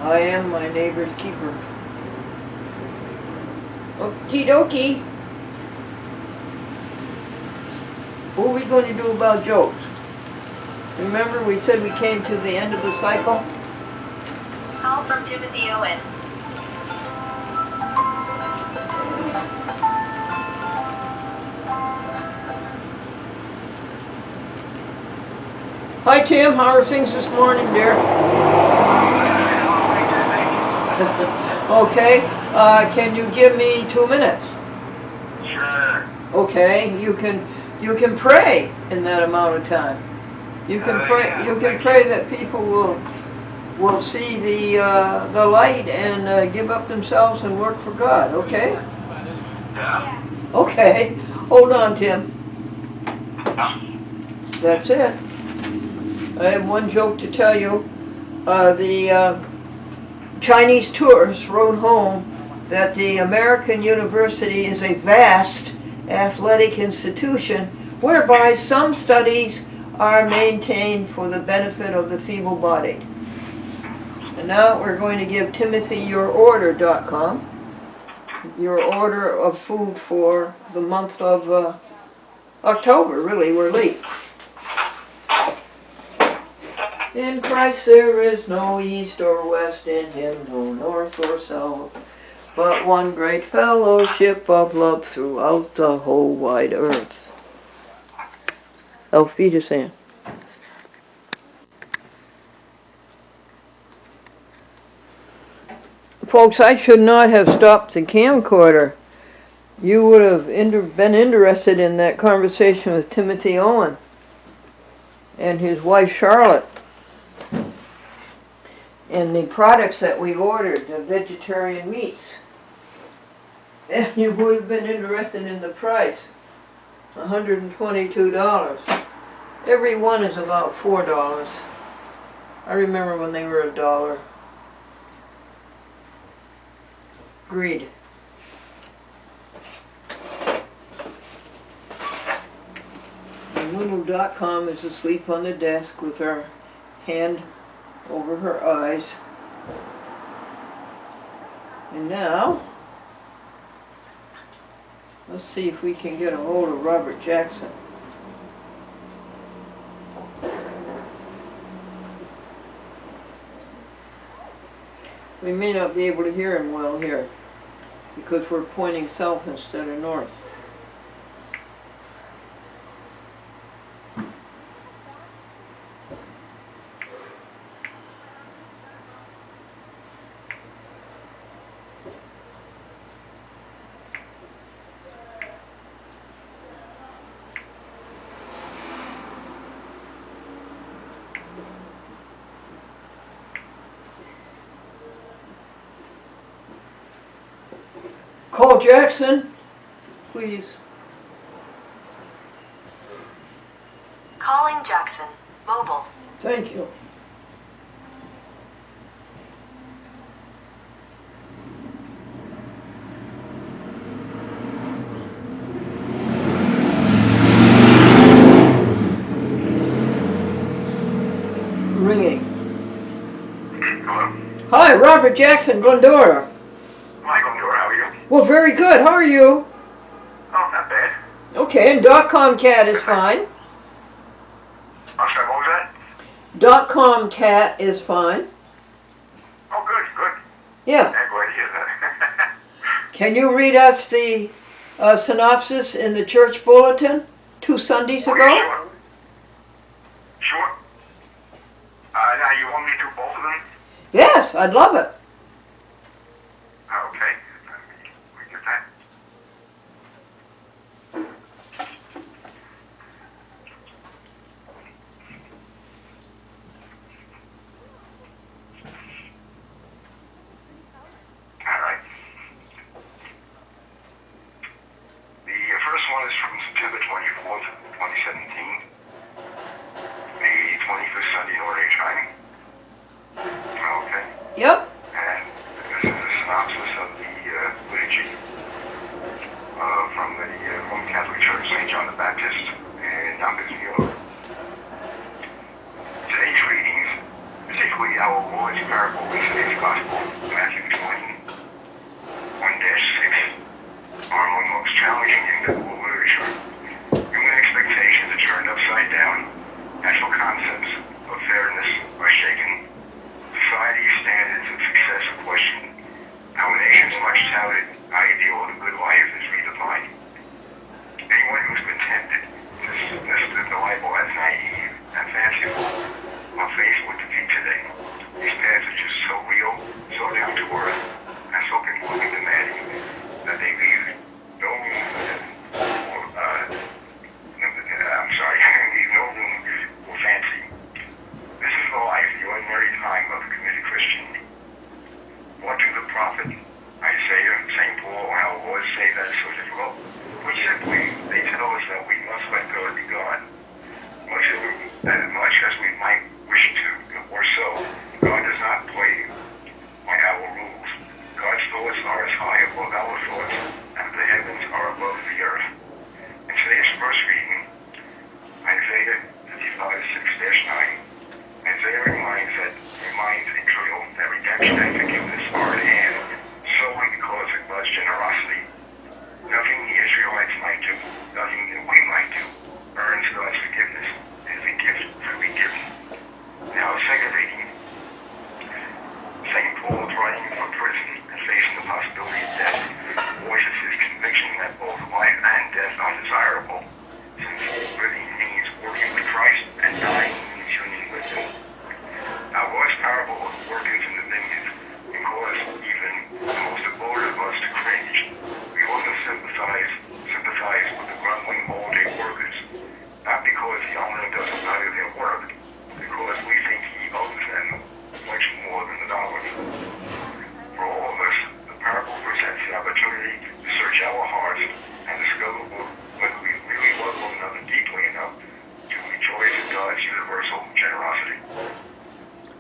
I am my neighbor's keeper. Okie dokie. What are we going to do about jokes? Remember we said we came to the end of the cycle? Call from Timothy Owen. Hi Tim, how are things this morning, dear? Okay, can you give me 2 minutes? Sure. Okay, you can pray in that amount of time. You can pray. You can pray that people will see the light and give up themselves and work for God. Okay. Yeah. Okay. Hold on, Tim. That's it. I have one joke to tell you. The Chinese tourists wrote home that the American university is a vast athletic institution whereby some studies are maintained for the benefit of the feeble-bodied. And now we're going to give Timothy yourorder.com, your order of food for the month of October. Really, we're late. In Christ there is no east or west, in him no north or south, but one great fellowship of love throughout the whole wide earth. Auf Wiedersehen. Folks, I should not have stopped the camcorder. You would have been interested in that conversation with Timothy Owen and his wife Charlotte and the products that we ordered, the vegetarian meats. And you would have been interested in the price, $122. Every one is about $4. I remember when they were $1. Greed. And Lulu.com is asleep on the desk with her hand over her eyes. And now, let's see if we can get a hold of Robert Jackson. We may not be able to hear him well here because we're pointing south instead of north. Call Jackson, please. Calling Jackson. Mobile. Thank you. Ringing. Hello. Hi, Robert Jackson, Glendora. Hi, Glendora. How are you? Well, very good. How are you? Oh, not bad. Okay, and .com cat is fine. I'm sorry, what was that? .com cat is fine. Oh, good, good. Yeah. I'm glad to hear that. Can you read us the synopsis in the church bulletin 2 Sundays Oh, ago? yeah, sure. Sure. Now you want me to do both of them? Yes, I'd love it. Okay.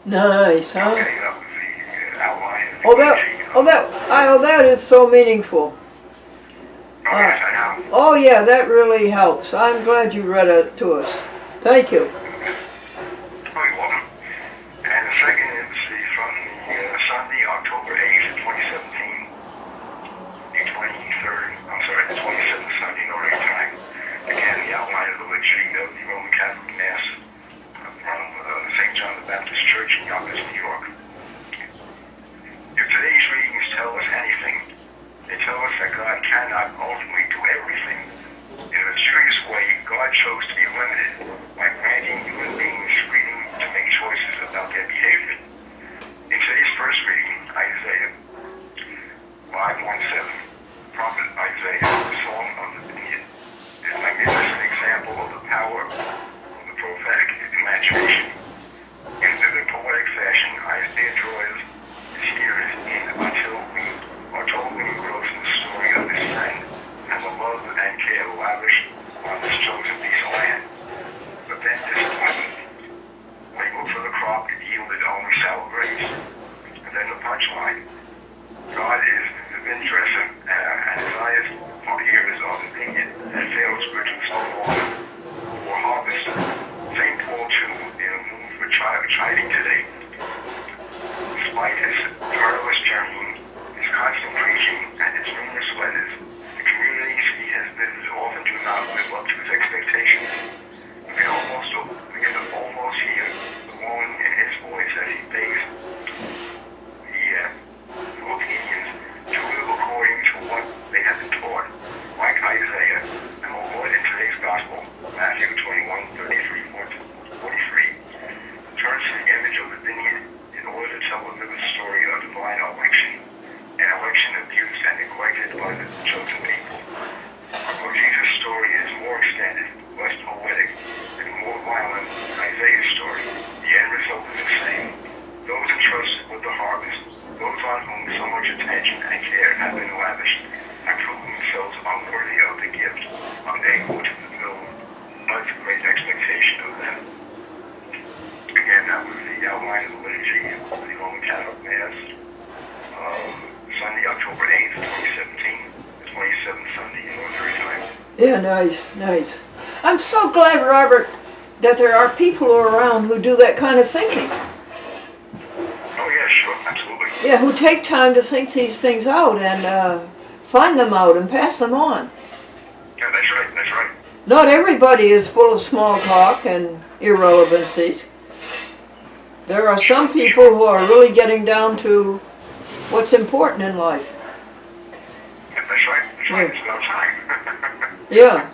Nice, huh? Okay, that was the outline. of the Oh, that, liturgy. that is so meaningful. Oh, yes, I know. Oh yeah, that really helps. I'm glad you read it to us. Thank you. Oh, you're welcome. And the second is from the Sunday, October 8th, 2017. The 23rd, I'm sorry, the 27th Sunday in ordinary time. Again, the outline of the liturgy of the Roman Catholic Mass from St. John the Baptist Church in Yonkers, New York. If today's readings tell us anything, they tell us that God cannot ultimately do everything. In a mysterious way, God chose to be limited by granting human beings freedom to make choices about their behavior. In today's first reading, Isaiah 5:1-7, prophet Isaiah, the Song of the Vineyard, is a magnificent example of the power of the prophetic imagination. In vivid poetic fashion, Isaiah draws his hearers in until we are totally engrossed in the story of his friend and the love and care lavished on this chosen piece of land. But then disappointment. When he looked for the crop, it yielded only sour grapes. And then the punchline. God is the vine dresser, and his eyes are ears of the vineyard that fails to produce no water or harvest. St. Paul, too, in a move for chiding today. Despite his tireless journeying, his constant preaching, and his numerous letters, the communities he has visited often do not live up to his expectations. We can almost hear the moan in his voice as he begs the Philippians to live according to what they have been taught, like Isaiah and the Lord in today's Gospel, Matthew 21:33-43, turns to the image of the vineyard in order to tell a vivid story of divine election, an election abused and neglected by the chosen people. But Jesus' story is more extended, less poetic, and more violent than Isaiah's story. The end result is the same. Those entrusted with the harvest, those on whom so much attention and care have been lavished, have proven themselves unworthy of the gift, unable to fulfill God's great expectation of them. Again, that was the outline of the liturgy of the Roman Catholic Mass, Sunday, October 8th, 2017, the 27th Sunday in ordinary time. Yeah, nice, nice. I'm so glad, Robert, that there are people around who do that kind of thinking. Oh, yeah, sure, absolutely. Yeah, who take time to think these things out and find them out and pass them on. Yeah, that's right, that's right. Not everybody is full of small talk and irrelevancies. There are some people who are really getting down to what's important in life. Yeah, that's right, that's right. Yeah. It's about time. Yeah.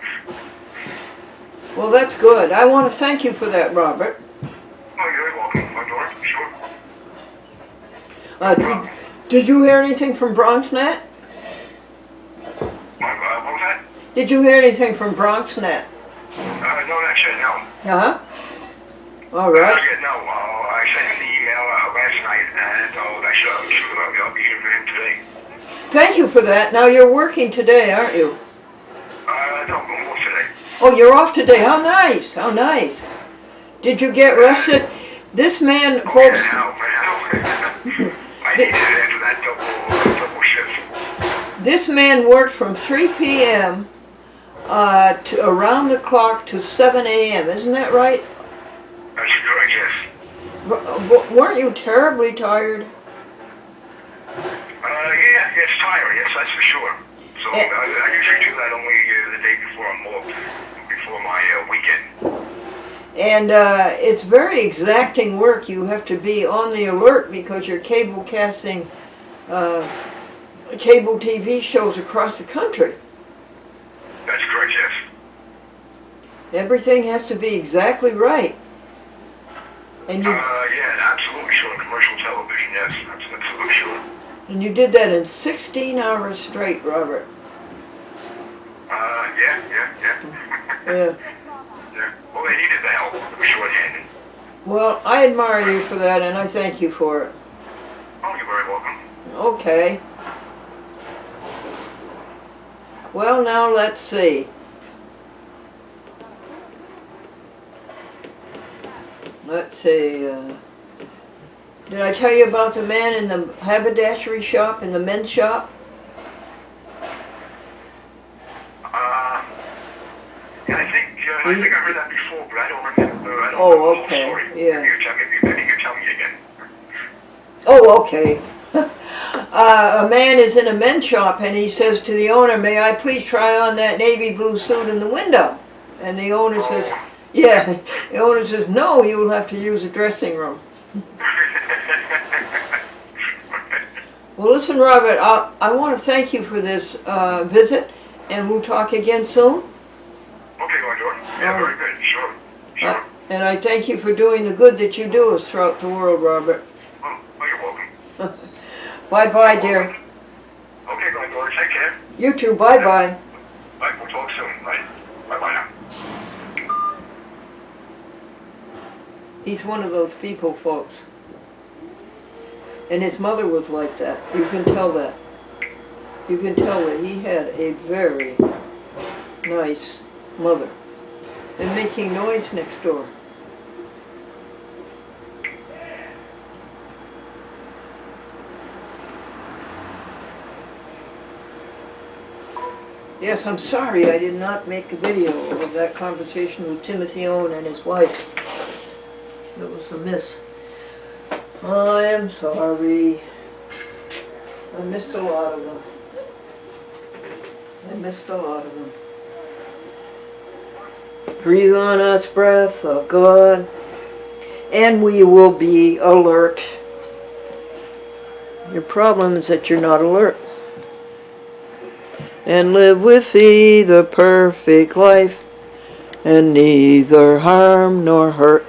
Well, that's good. I want to thank you for that, Robert. Oh, you're very welcome, my daughter, sure. Did you hear anything from BronxNet? What was that? Did you hear anything from BronxNet? No, not yet, no. Uh-huh. All Not right. yet, no. I sent him the email last night, and I'll be hearing from him today. Thank you for that. Now you're working today, aren't you? No, I'm off today. Oh, you're off today. How nice. How nice. Did you get rested? This man, folks, I needed it after that double shift. this man worked from 3 p.m. To around the clock to 7 a.m. Isn't that right? That's correct, yes. Weren't you terribly tired? Yeah, it's tiring, yes, that's for sure. So I usually do that only the day before I'm off, before my weekend. And it's very exacting work. You have to be on the alert because you're cable casting cable TV shows across the country. That's correct, yes. Everything has to be exactly right. And you Yeah, absolutely sure. Commercial television, yes, absolutely sure. and you did that in 16 hours straight, Robert. Yeah. Yeah. Yeah. Well, they needed the help. It was short-handed. Well, I admire you for that, and I thank you for it. Oh, you're very welcome. Okay. Well, now let's see. Let's see. Did I tell you about the man in the haberdashery shop, in the men's shop? Yeah, I think I heard that before, but I don't remember. I don't Oh, remember the whole okay, story. yeah. Maybe you tell me again. Oh, okay. A man is in a men's shop and he says to the owner, "May I please try on that navy blue suit in the window?" And the owner says, "Yeah." The owner says, "No, you will have to use the dressing room." Well, listen, Robert, I want to thank you for this visit, and we'll talk again soon. Okay, Glendora. Yeah, very good. Sure. And I thank you for doing the good that you do us throughout the world, Robert. Oh, you're welcome. Bye-bye, dear. Okay, Glendora, take care. You too, bye-bye. Bye, we'll talk soon. Bye. Bye-bye now. He's one of those people, folks. And his mother was like that. You can tell that. You can tell that he had a very nice mother. And making noise next door. Yes, I'm sorry I did not make a video of that conversation with Timothy Owen and his wife. It was a miss. I am sorry. I missed a lot of them. Breathe on us, breath of God, and we will be alert. Your problem is that you're not alert. And live with thee the perfect life, and neither harm nor hurt.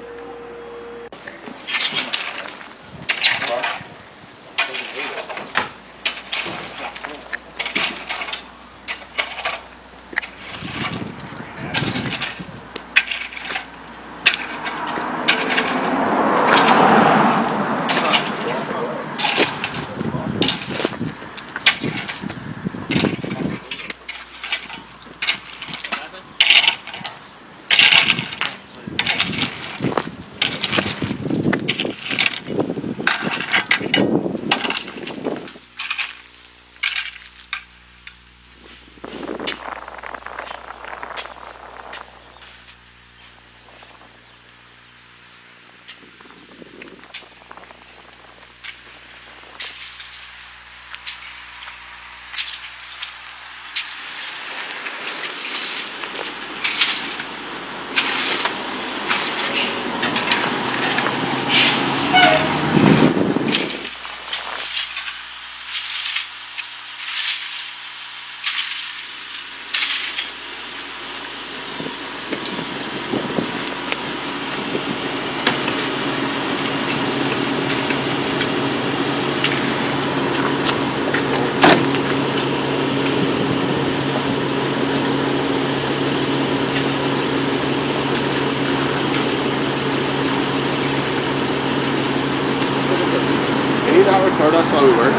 Can you not record us while we work?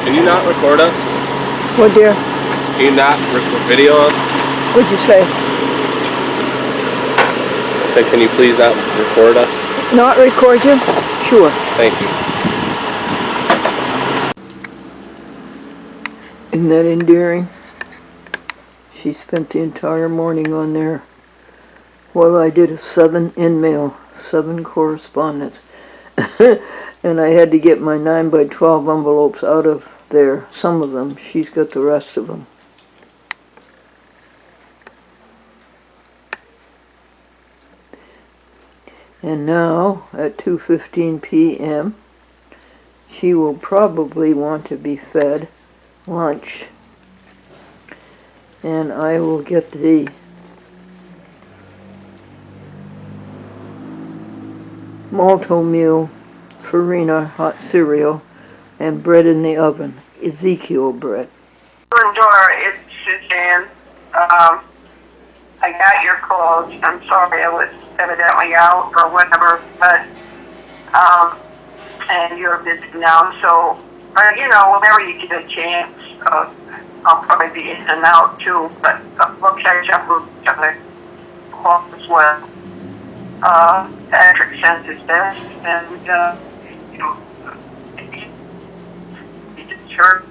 Can you not record us? What, dear? Can you not video us? What'd you say? I said, can you please not record us? Not record you? Sure. Thank you. Isn't that endearing? She spent the entire morning on there while I did a 7 in-mail, 7 correspondence. And I had to get my 9x12 envelopes out of there, some of them. She's got the rest of them. And now, at 2:15 p.m., she will probably want to be fed lunch. And I will get the Malto-Meal Farina hot cereal and bread in the oven, Ezekiel bread. Glendora, it's Suzanne. I got your calls. I'm sorry I was evidently out or whatever, but, and you're busy now, so, whenever you get a chance, I'll probably be in and out too, but we'll catch up with each other as well. Patrick sends his best, and, he just heard,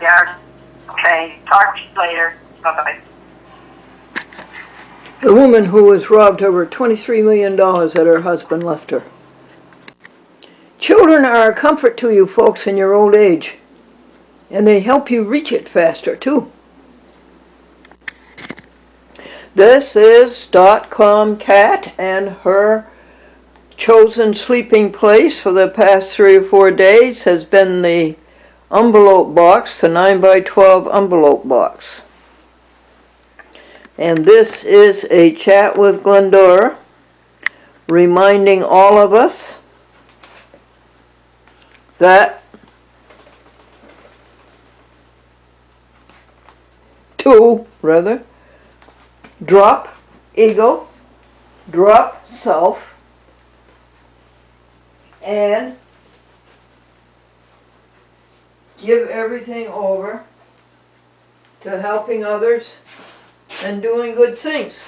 yeah. Okay, talk to you later. Bye-bye. The woman who was robbed over $23 million that her husband left her. Children are a comfort to you folks in your old age, and they help you reach it faster too. This is .com Cat, and her chosen sleeping place for the past 3 or 4 days has been the envelope box, the 9x12 envelope box. And this is a chat with Glendora, reminding all of us that drop ego, drop self, and give everything over to helping others and doing good things.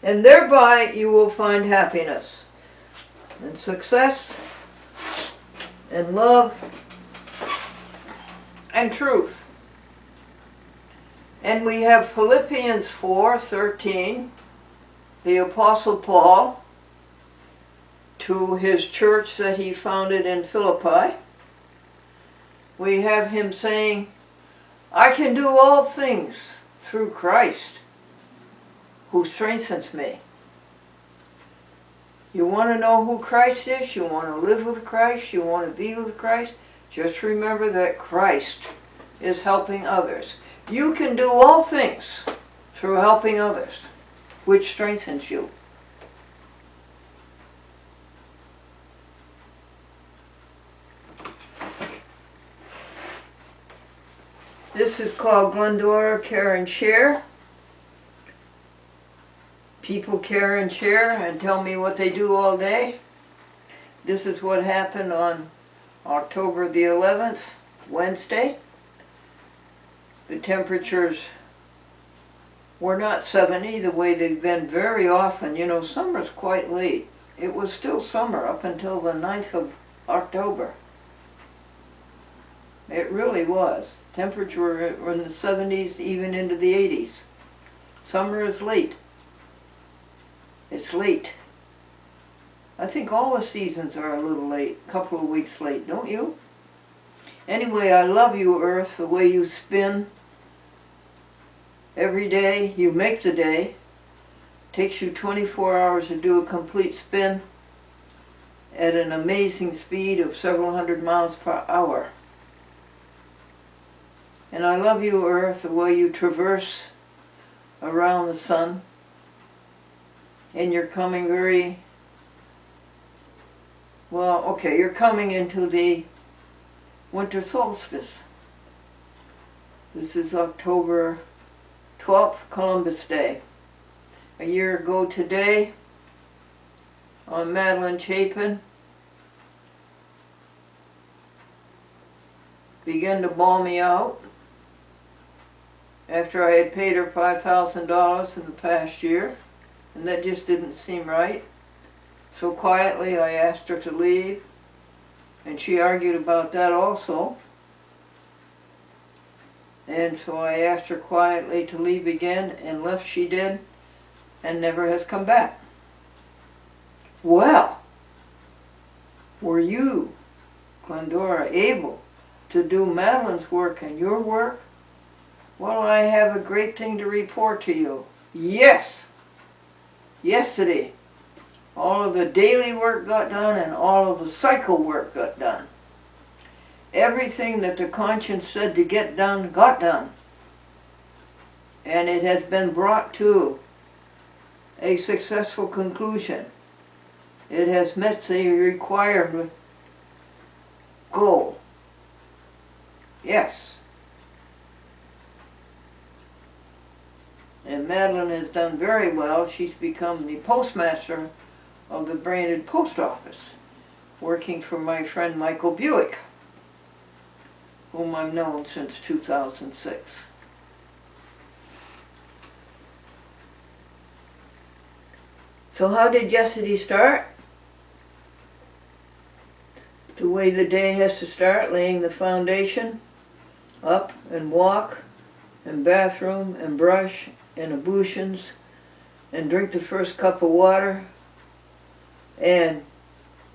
And thereby you will find happiness and success and love and truth. And we have Philippians 4:13, the Apostle Paul, to his church that he founded in Philippi. We have him saying, I can do all things through Christ who strengthens me. You want to know who Christ is? You want to live with Christ? You want to be with Christ? Just remember that Christ is helping others. You can do all things through helping others, which strengthens you. This is called Glendora Care and Share. People care and share and tell me what they do all day. This is what happened on October the 11th, Wednesday. The temperatures were not 70 the way they've been very often. You know, summer's quite late. It was still summer up until the 9th of October. It really was. Temperature were in the 70s, even into the 80s. Summer is late. It's late. I think all the seasons are a little late, a couple of weeks late, don't you? Anyway, I love you, Earth, the way you spin. Every day, you make the day. Takes you 24 hours to do a complete spin at an amazing speed of several hundred miles per hour. And I love you, Earth, the way you traverse around the sun. And you're coming you're coming into the winter solstice. This is October 12th, Columbus Day. A year ago today, on Madeline Chapin, began to bawl me out after I had paid her $5,000 in the past year, and that just didn't seem right. So quietly I asked her to leave, and she argued about that also. And so I asked her quietly to leave again, and left she did, and never has come back. Well, were you, Glendora, able to do Madeline's work and your work? Well, I have a great thing to report to you. Yes! Yesterday, All of the daily work got done and all of the cycle work got done. Everything that the conscience said to get done got done. And it has been brought to a successful conclusion. It has met the required goal. Yes. And Madeline has done very well. She's become the postmaster of the branded post office, working for my friend Michael Buick, whom I've known since 2006. So how did yesterday start? The way the day has to start, laying the foundation, up and walk, and bathroom, and brush, and ablutions, and drink the first cup of water, and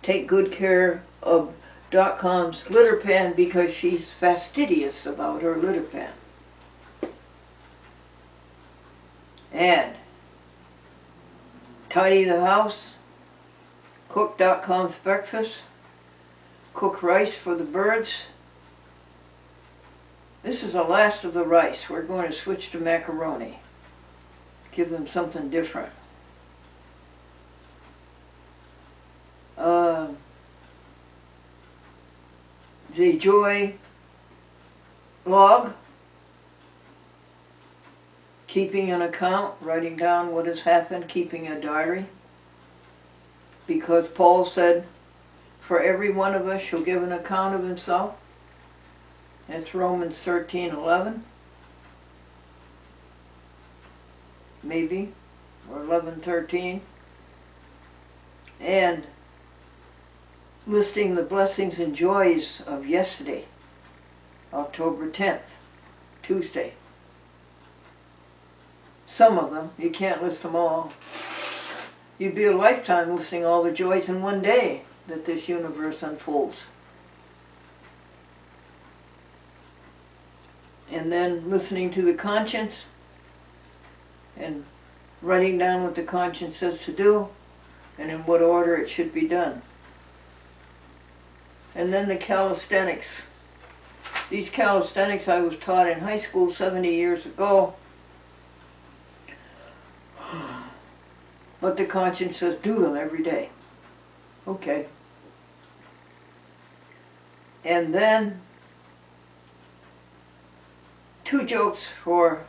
take good care of .com's litter pan because she's fastidious about her litter pan. And tidy the house, cook .com's breakfast, cook rice for the birds. This is the last of the rice. We're going to switch to macaroni. Give them something different. The joy log, keeping an account, writing down what has happened, keeping a diary. Because Paul said, for every one of us shall give an account of himself. That's Romans 13:11. Maybe, or 11:13. And listing the blessings and joys of yesterday, October 10th, Tuesday. Some of them, you can't list them all. You'd be a lifetime listing all the joys in one day that this universe unfolds. And then listening to the conscience and writing down what the conscience says to do and in what order it should be done. And then the calisthenics. These calisthenics I was taught in high school 70 years ago. But the conscience says do them every day. Okay. And then 2 jokes for,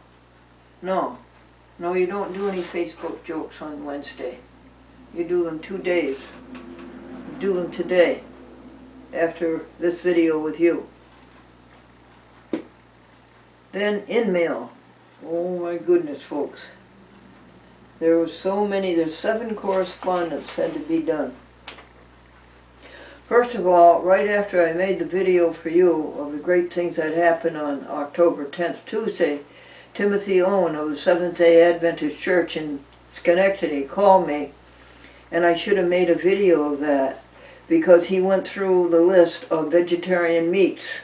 no, you don't do any Facebook jokes on Wednesday. You do them 2 days. You do them today, after this video with you. Then InMail. Oh my goodness, folks. There were so many, there's 7 correspondence had to be done. First of all, right after I made the video for you of the great things that happened on October 10th, Tuesday, Timothy Owen of the Seventh-day Adventist Church in Schenectady called me, and I should have made a video of that because he went through the list of vegetarian meats,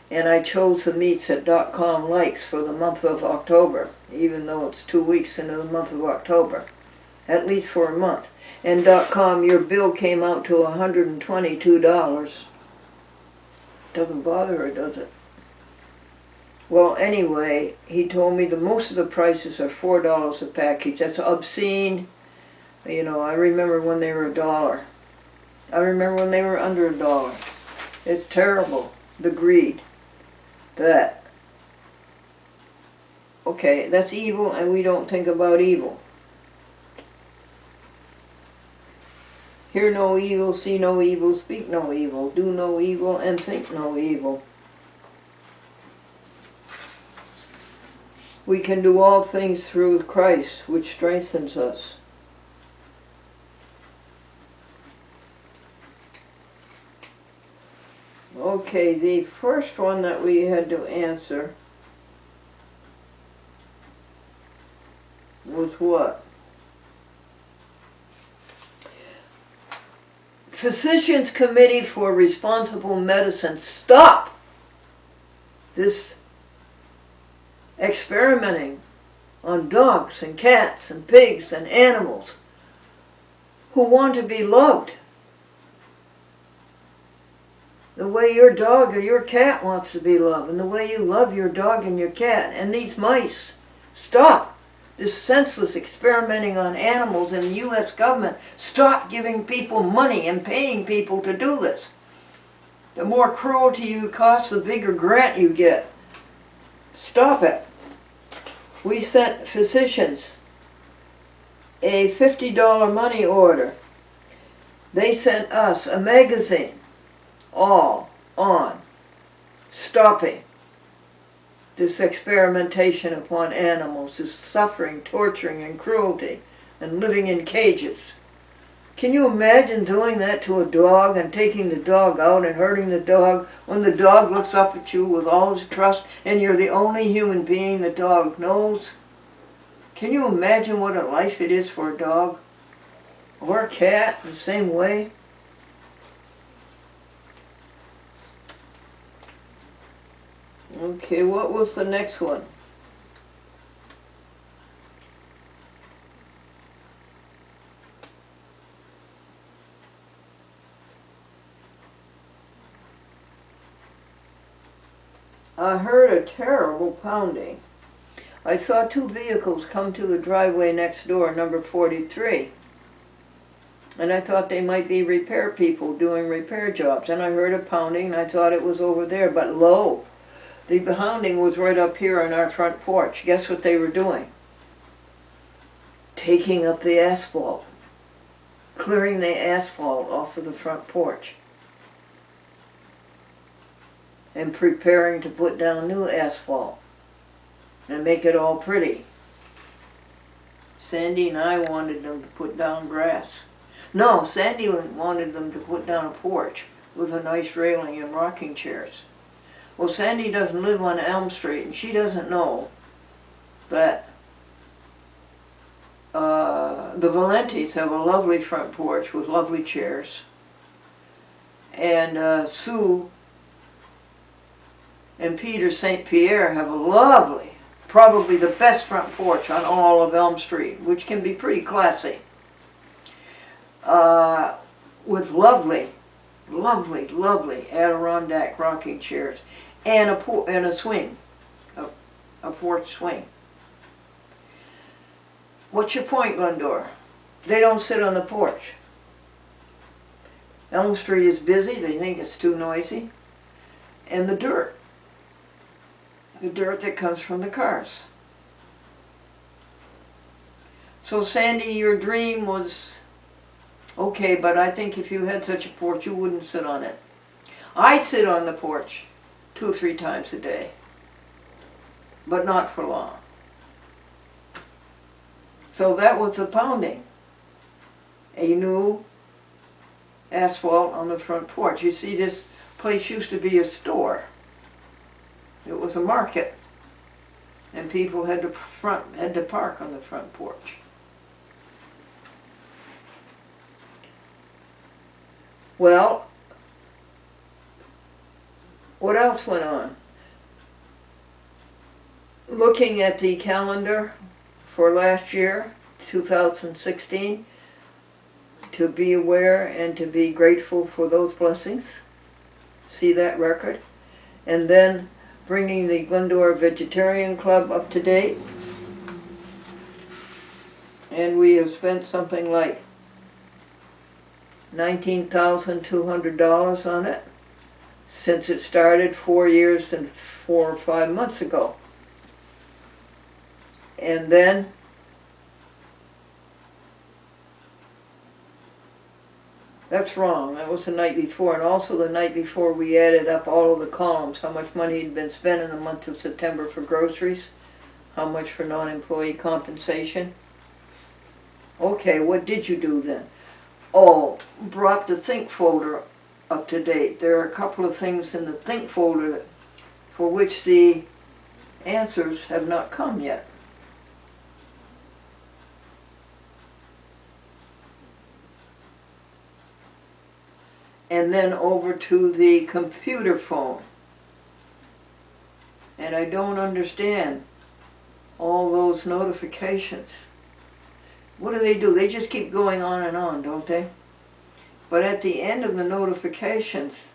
and I chose the meats that .com likes for the month of October, even though it's 2 weeks into the month of October, at least for a month. And .com, your bill came out to $122. Doesn't bother her, does it? Well, anyway, he told me that most of the prices are $4 a package. That's obscene. You know, I remember when they were $1. I remember when they were under $1. It's terrible, the greed. That. Okay, that's evil, and we don't think about evil. Hear no evil, see no evil, speak no evil, do no evil, and think no evil. We can do all things through Christ, which strengthens us. Okay, the first one that we had to answer was what? Physicians Committee for Responsible Medicine, stop this experimenting on dogs and cats and pigs and animals who want to be loved. The way your dog or your cat wants to be loved, and the way you love your dog and your cat. And these mice, stop this senseless experimenting on animals in the U.S. government. Stop giving people money and paying people to do this. The more cruelty you cost, the bigger grant you get. Stop it. We sent physicians a $50 money order. They sent us a magazine, all on stopping this experimentation upon animals, this suffering, torturing, and cruelty, and living in cages. Can you imagine doing that to a dog and taking the dog out and hurting the dog when the dog looks up at you with all his trust and you're the only human being the dog knows? Can you imagine what a life it is for a dog? Or a cat the same way? Okay, what was the next one? I heard a terrible pounding. I saw 2 vehicles come to the driveway next door, number 43. And I thought they might be repair people doing repair jobs. And I heard a pounding and I thought it was over there, but lo, the pounding was right up here on our front porch. Guess what they were doing? Taking up the asphalt. Clearing the asphalt off of the front porch. And preparing to put down new asphalt. And make it all pretty. Sandy and I wanted them to put down grass. No, Sandy wanted them to put down a porch with a nice railing and rocking chairs. Well, Sandy doesn't live on Elm Street, and she doesn't know that the Valentes have a lovely front porch with lovely chairs. And Sue and Peter St. Pierre have a lovely, probably the best front porch on all of Elm Street, which can be pretty classy. With lovely, lovely, lovely Adirondack rocking chairs and a swing, a porch swing. What's your point, Glendora? They don't sit on the porch. Elm Street is busy, they think it's too noisy. And the dirt that comes from the cars. So Sandy, your dream was okay, but I think if you had such a porch, you wouldn't sit on it. I sit on the porch 2 or 3 times a day, but not for long. So that was the pounding. A new asphalt on the front porch. You see, this place used to be a store. It was a market, and people had to park on the front porch. Well, what else went on? Looking at the calendar for last year, 2016, to be aware and to be grateful for those blessings. See that record? And then bringing the Glendora Vegetarian Club up to date. And we have spent something like $19,200 on it since it started 4 years and 4 or 5 months ago. And then that's wrong. That was the night before. And also the night before we added up all of the columns, how much money had been spent in the month of September for groceries, how much for non-employee compensation. Okay, what did you do then? Oh, brought the Think folder up to date. There are a couple of things in the Think folder for which the answers have not come yet. And then over to the computer phone. And I don't understand all those notifications. What do? They just keep going on, don't they? But at the end of the notifications,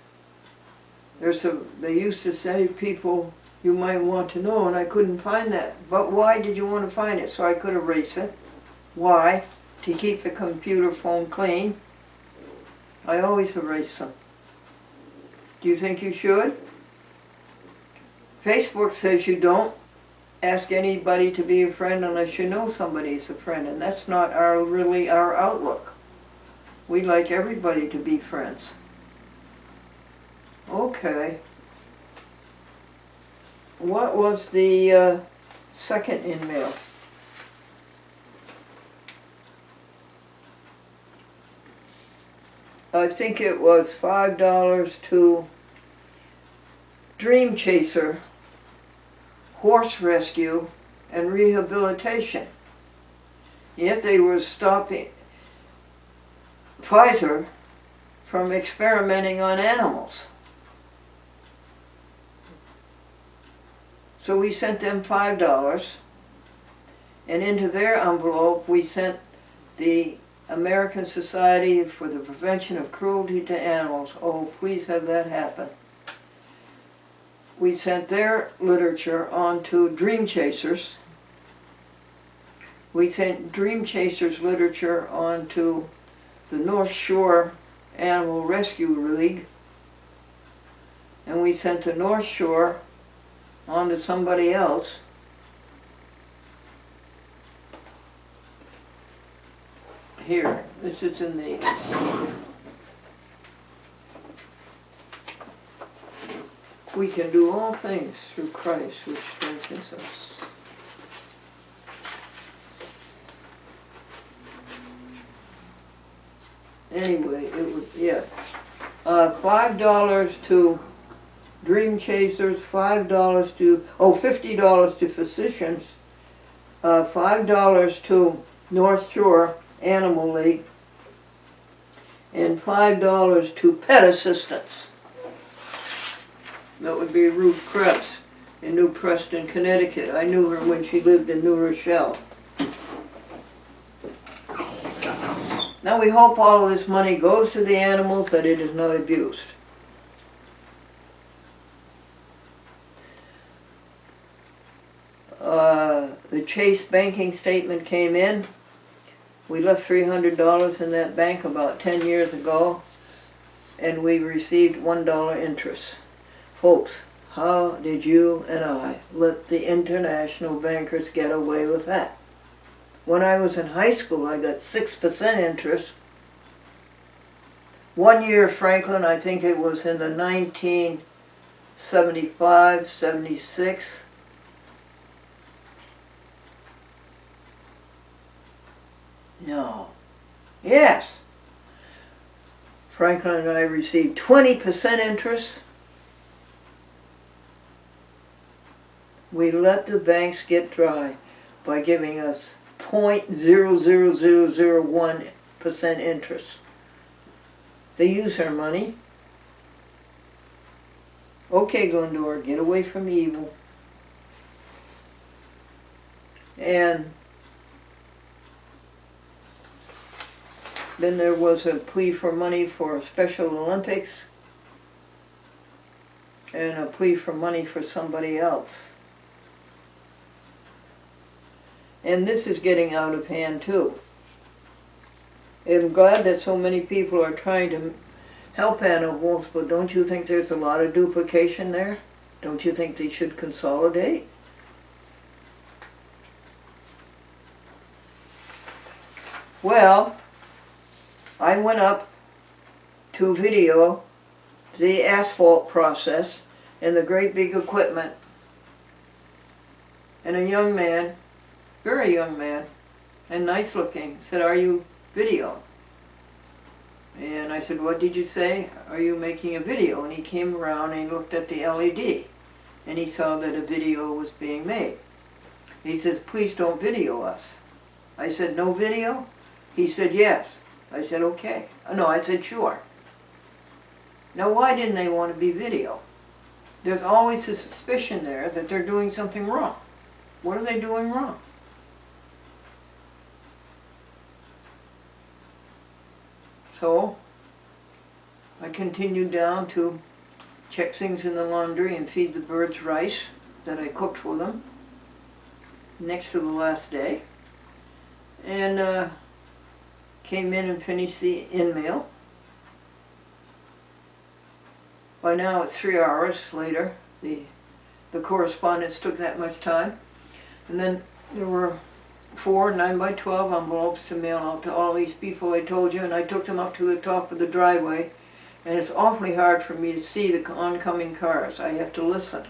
they used to say people you might want to know, and I couldn't find that. But why did you want to find it? So I could erase it. Why? To keep the computer phone clean. I always erase them. Do you think you should? Facebook says you don't ask anybody to be a friend unless you know somebody's a friend, and that's not really our outlook. We like everybody to be friends. Okay. What was the second email? I think it was $5 to Dream Chaser, Horse Rescue, and Rehabilitation. Yet they were stopping Pfizer from experimenting on animals. So we sent them $5, and into their envelope we sent the American Society for the Prevention of Cruelty to Animals. Oh, please have that happen. We sent their literature on to Dream Chasers. We sent Dream Chasers literature on to the North Shore Animal Rescue League. And we sent the North Shore on to somebody else. Here, this is in the... We can do all things through Christ, which strengthens us. Anyway, it was, yeah. $5 to Dream Chasers, $5 to, $50 to Physicians, $5 to North Shore Animal League, and $5 to Pet Assistance. That would be Ruth Kress in New Preston, Connecticut. I knew her when she lived in New Rochelle. Now we hope all of this money goes to the animals, that it is not abused. The Chase banking statement came in. We left $300 in that bank about 10 years ago, and we received $1 interest. Folks, how did you and I let the international bankers get away with that? When I was in high school, I got 6% interest. 1 year, Franklin, I think it was in the 1975, 76. No. Yes. Franklin and I received 20% interest. We let the banks get dry by giving us 0.00001% interest. They use our money. Okay, Glendora, get away from evil. And then there was a plea for money for Special Olympics and a plea for money for somebody else. And this is getting out of hand too. I'm glad that so many people are trying to help animals, but don't you think there's a lot of duplication there? Don't you think they should consolidate? Well, I went up to video the asphalt process and the great big equipment, and a young man, very young man, and nice looking, said, "Are you video?" And I said, "What did you say? Are you making a video?" And he came around and he looked at the LED, and he saw that a video was being made. He says, "Please don't video us." I said, "No video?" He said, "Yes." I said, "Okay." No, I said, "Sure." Now, why didn't they want to be video? There's always a suspicion there that they're doing something wrong. What are they doing wrong? So I continued down to check things in the laundry and feed the birds rice that I cooked for them next to the last day. And came in and finished the in-mail. By now it's 3 hours later. The correspondence took that much time. And then there were 4 9x12 envelopes to mail out to all these people I told you, and I took them up to the top of the driveway. And it's awfully hard for me to see the oncoming cars. I have to listen.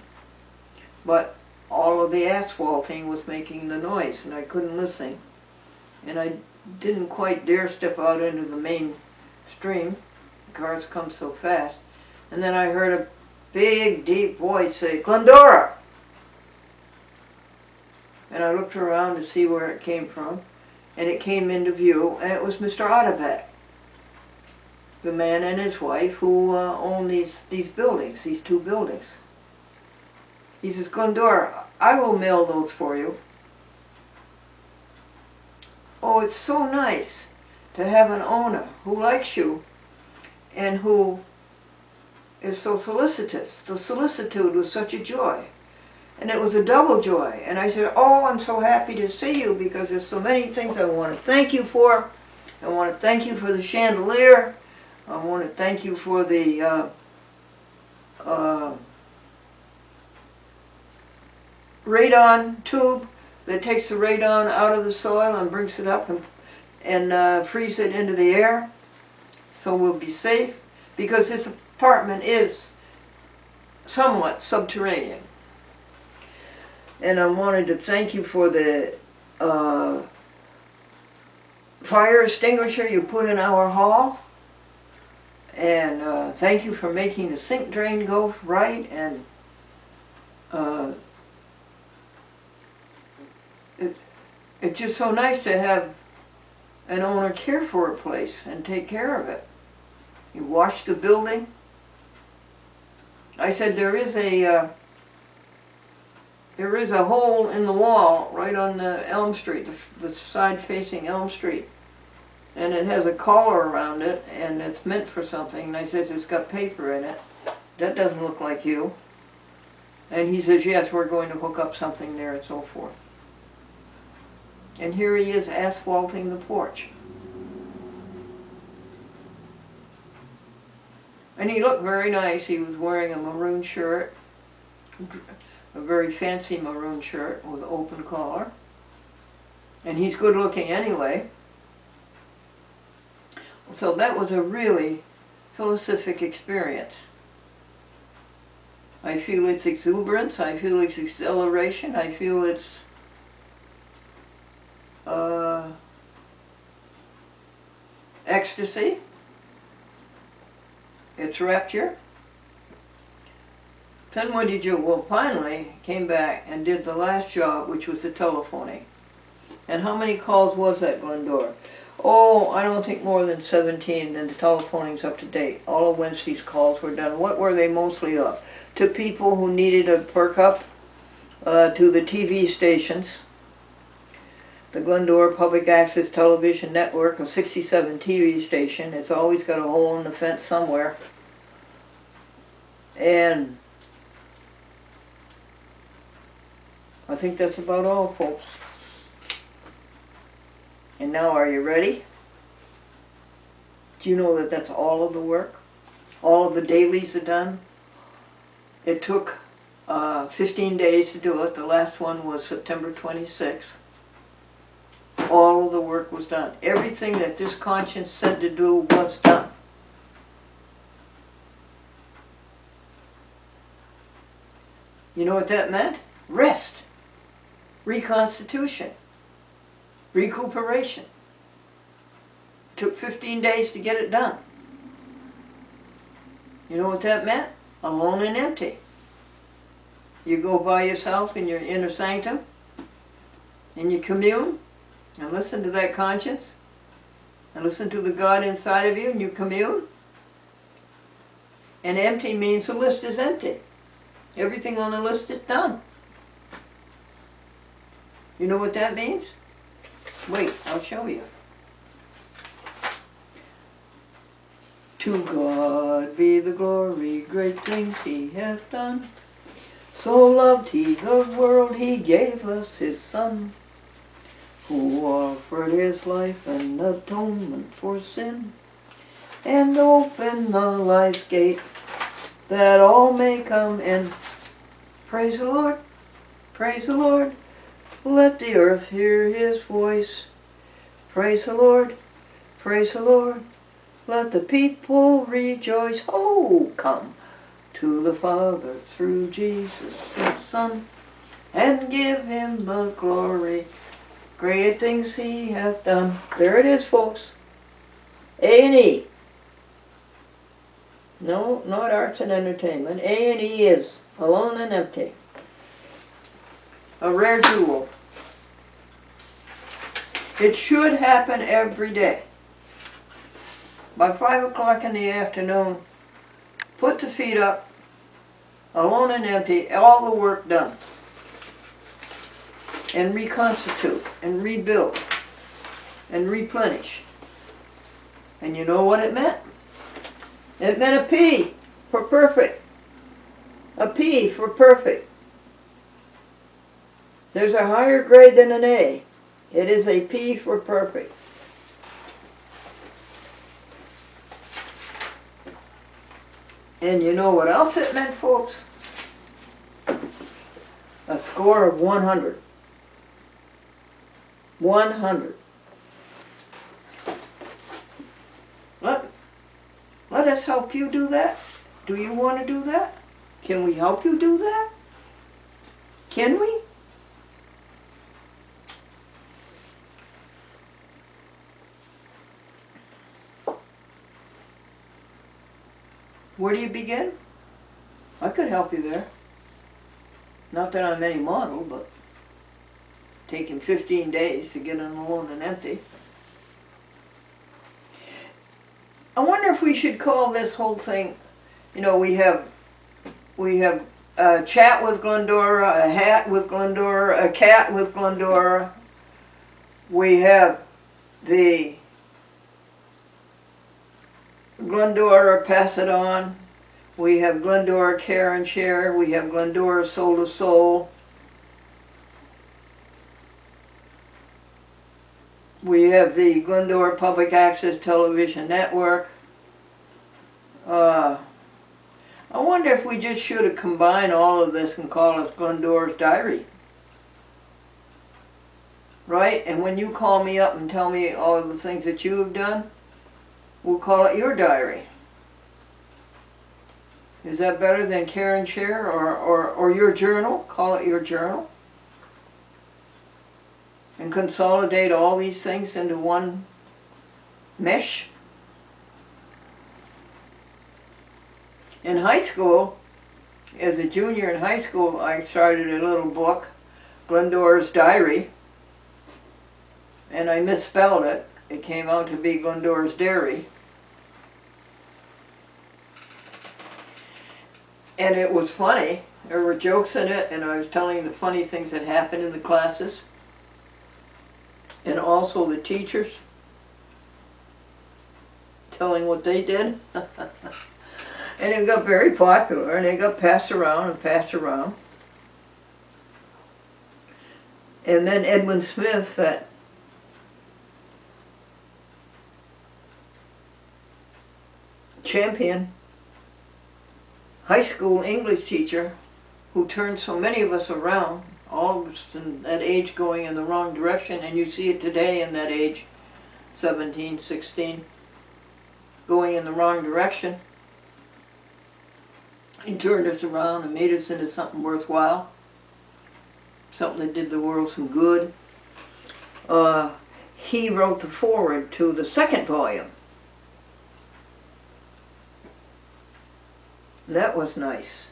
But all of the asphalting was making the noise, and I couldn't listen. And I didn't quite dare step out into the main stream. The cars come so fast. And then I heard a big, deep voice say, "Glendora!" And I looked around to see where it came from, and it came into view, and it was Mr. Otterbeck, the man and his wife who own these buildings, these 2 buildings. He says, "Glendora, I will mail those for you." Oh, it's so nice to have an owner who likes you and who is so solicitous. The solicitude was such a joy. And it was a double joy. And I said, "Oh, I'm so happy to see you because there's so many things I want to thank you for. I want to thank you for the chandelier. I want to thank you for the radon tube that takes the radon out of the soil and brings it up and frees it into the air so we'll be safe, because this apartment is somewhat subterranean. And I wanted to thank you for the fire extinguisher you put in our hall, and thank you for making the sink drain go right, and it's just so nice to have an owner care for a place and take care of it. You wash the building. I said there is a hole in the wall right on the Elm Street, the side facing Elm Street, and it has a collar around it, and it's meant for something. And I said, "It's got paper in it. That doesn't look like you." And he says, "Yes, we're going to hook up something there," and so forth. And here he is asphalting the porch. And he looked very nice. He was wearing a maroon shirt, a very fancy maroon shirt with an open collar. And he's good looking anyway. So that was a really philosophic experience. I feel its exuberance, I feel its exhilaration, I feel its ecstasy, its rapture. Then what did you? Well, finally came back and did the last job, which was the telephoning. And how many calls was that, Glendora? Oh, I don't think more than 17, and the telephoning's up to date. All of Wednesday's calls were done. What were they mostly of? To people who needed a perk up, to the TV stations. The Glendora Public Access Television Network, a 67 TV station. It's always got a hole in the fence somewhere. And I think that's about all, folks. And now, are you ready? Do you know that that's all of the work? All of the dailies are done? It took 15 days to do it. The last one was September 26th. All of the work was done. Everything that this conscience said to do was done. You know what that meant? Rest. Reconstitution. Recuperation. It took 15 days to get it done. You know what that meant? Alone and empty. You go by yourself in your inner sanctum and you commune and listen to that conscience and listen to the God inside of you and you commune. And empty means the list is empty. Everything on the list is done. You know what that means? Wait, I'll show you. To God be the glory, great things he hath done. So loved he the world, he gave us his Son, who offered his life an atonement for sin, and opened the life's gate, that all may come in. Praise the Lord, praise the Lord, let the earth hear his voice. Praise the Lord, praise the Lord, let the people rejoice. Oh, come to the Father through Jesus his Son, and give him the glory. Great things he hath done. There it is, folks. A&E. No, not arts and entertainment. A&E is Alone and Empty. A rare jewel. It should happen every day. By 5 o'clock in the afternoon, put the feet up, alone and empty, all the work done. And reconstitute, and rebuild, and replenish. And you know what it meant? It meant a P for perfect. A P for perfect. There's a higher grade than an A. It is a P for perfect. And you know what else it meant, folks? A score of 100. 100. Let us help you do that. Do you want to do that? Can we help you do that? Can we? Where do you begin? I could help you there. Not that I'm any model, but taking 15 days to get an alone and empty. I wonder if we should call this whole thing, you know, we have a chat with Glendora, a hat with Glendora, a cat with Glendora. We have the Glendora Pass It On. We have Glendora Care and Share. We have Glendora Soul to Soul. We have the Glendora Public Access Television Network. I wonder if we just should have combined all of this and call it Glendora's Diary. Right? And when you call me up and tell me all of the things that you have done, we'll call it your diary. Is that better than Care and Share or your journal? Call it your journal. And consolidate all these things into one mesh. In high school, as a junior in high school, I started a little book, Glendora's Diary, and I misspelled it. It came out to be Glendora's Dairy. And it was funny. There were jokes in it, and I was telling the funny things that happened in the classes. And also the teachers telling what they did. And it got very popular, and it got passed around and passed around. And then Edwin Smith, that champion high school English teacher who turned so many of us around, all of us in that age going in the wrong direction, and you see it today in that age, 17, 16, going in the wrong direction. He turned us around and made us into something worthwhile, something that did the world some good. He wrote the foreword to the second volume. That was nice.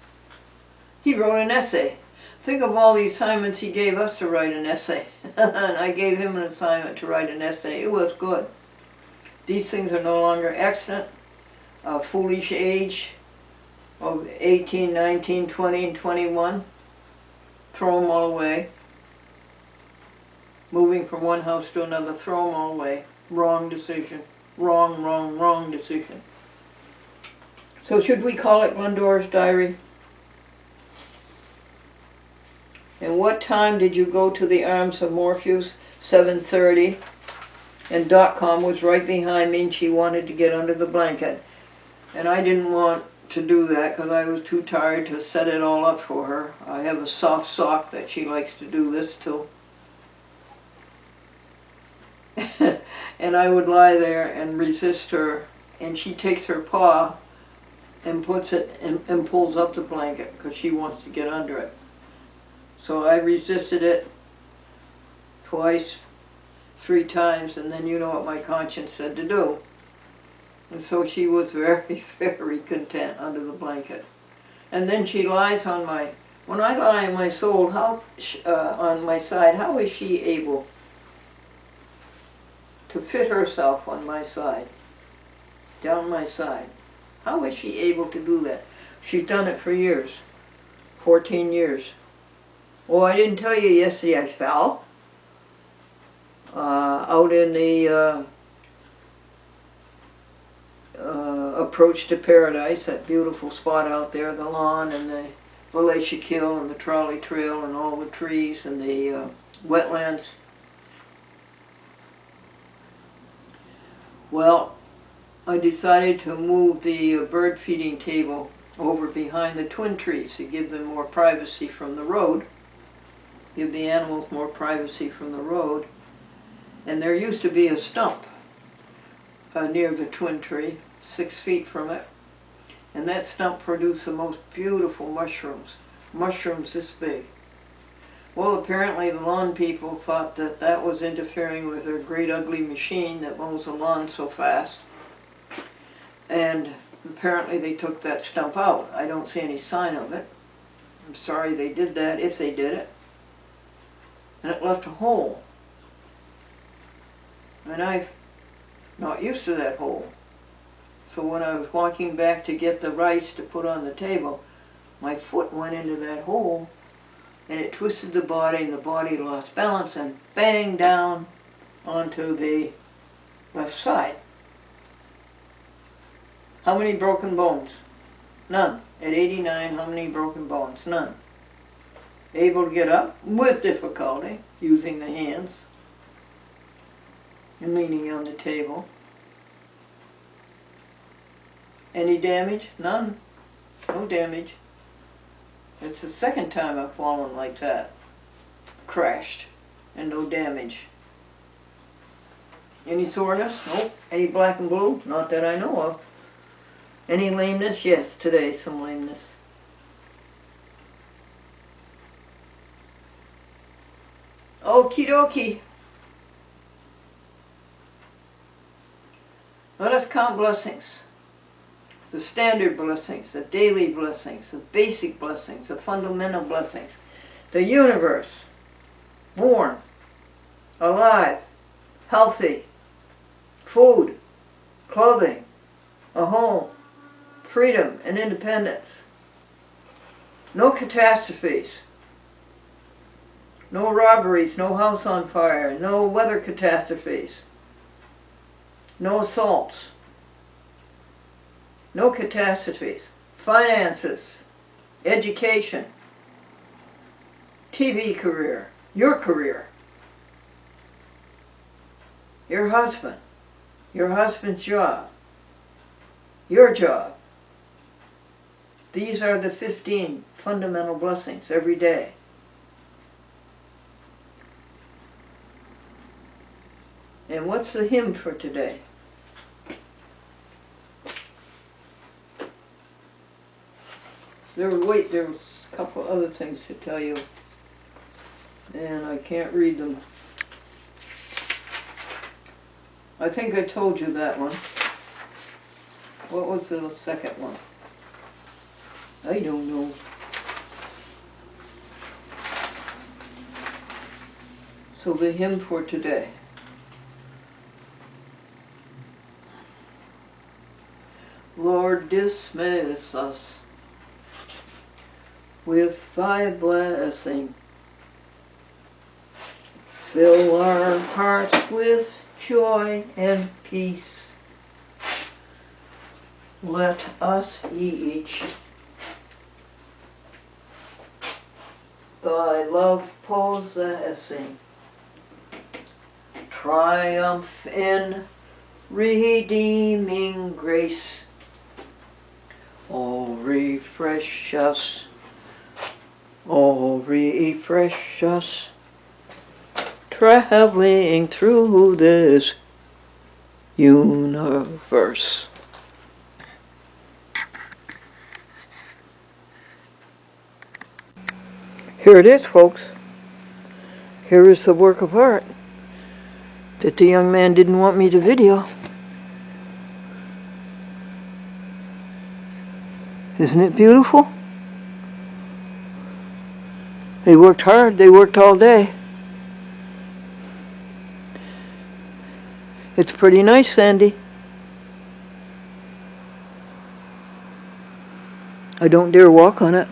He wrote an essay. Think of all the assignments he gave us to write an essay. And I gave him an assignment to write an essay. It was good. These things are no longer excellent. Foolish age of 18, 19, 20, and 21. Throw them all away. Moving from one house to another, throw them all away. Wrong decision. Wrong decision. So should we call it Glendora's Diary? And what time did you go to the arms of Morpheus? 7:30. And .com was right behind me and she wanted to get under the blanket. And I didn't want to do that because I was too tired to set it all up for her. I have a soft sock that she likes to do this to. And I would lie there and resist her, and she takes her paw and puts it and pulls up the blanket because she wants to get under it. So I resisted it twice, 3 times, and then you know what my conscience said to do. And so she was very, very content under the blanket. And then she lies on my, when I lie on my soul, on my side, how is she able to fit herself on my side, down my side? How is she able to do that? She's done it for years, 14 years. Oh, I didn't tell you yesterday I fell out in the approach to paradise, that beautiful spot out there, the lawn and the Valatia Kill and the trolley trail and all the trees and the wetlands. Well, I decided to move the bird feeding table over behind the twin trees to give them more privacy from the road, give the animals more privacy from the road. And there used to be a stump near the twin tree, 6 feet from it, and that stump produced the most beautiful mushrooms this big. Well, apparently the lawn people thought that that was interfering with their great ugly machine that mows the lawn so fast, and apparently they took that stump out. I don't see any sign of it. I'm sorry they did that, if they did it. And it left a hole. And I'm not used to that hole. So when I was walking back to get the rice to put on the table, my foot went into that hole and it twisted the body and the body lost balance and bang down onto the left side. How many broken bones? None. At 89, how many broken bones? None. Able to get up with difficulty using the hands and leaning on the table. Any damage? None. No damage. It's the second time I've fallen like that. Crashed. And no damage. Any soreness? Nope. Any black and blue? Not that I know of. Any lameness? Yes, today some lameness. Okie dokie. Let us count blessings. The standard blessings, the daily blessings, the basic blessings, the fundamental blessings. The universe, born, alive, healthy, food, clothing, a home, freedom and independence. No catastrophes. No robberies, no house on fire, no weather catastrophes. No assaults. No catastrophes. Finances. Education. TV career. Your career. Your husband. Your husband's job. Your job. These are the 15 fundamental blessings every day. And what's the hymn for today? There was a couple other things to tell you, and I can't read them. I think I told you that one. What was the second one? I don't know. So the hymn for today. Lord, dismiss us with thy blessing. Fill our hearts with joy and peace. Let us each thy love possessing triumph in redeeming grace. Oh, refresh us, traveling through this universe. Here it is, folks. Here is the work of art that the young man didn't want me to video. Isn't it beautiful? They worked hard. They worked all day. It's pretty nice, Sandy. I don't dare walk on it.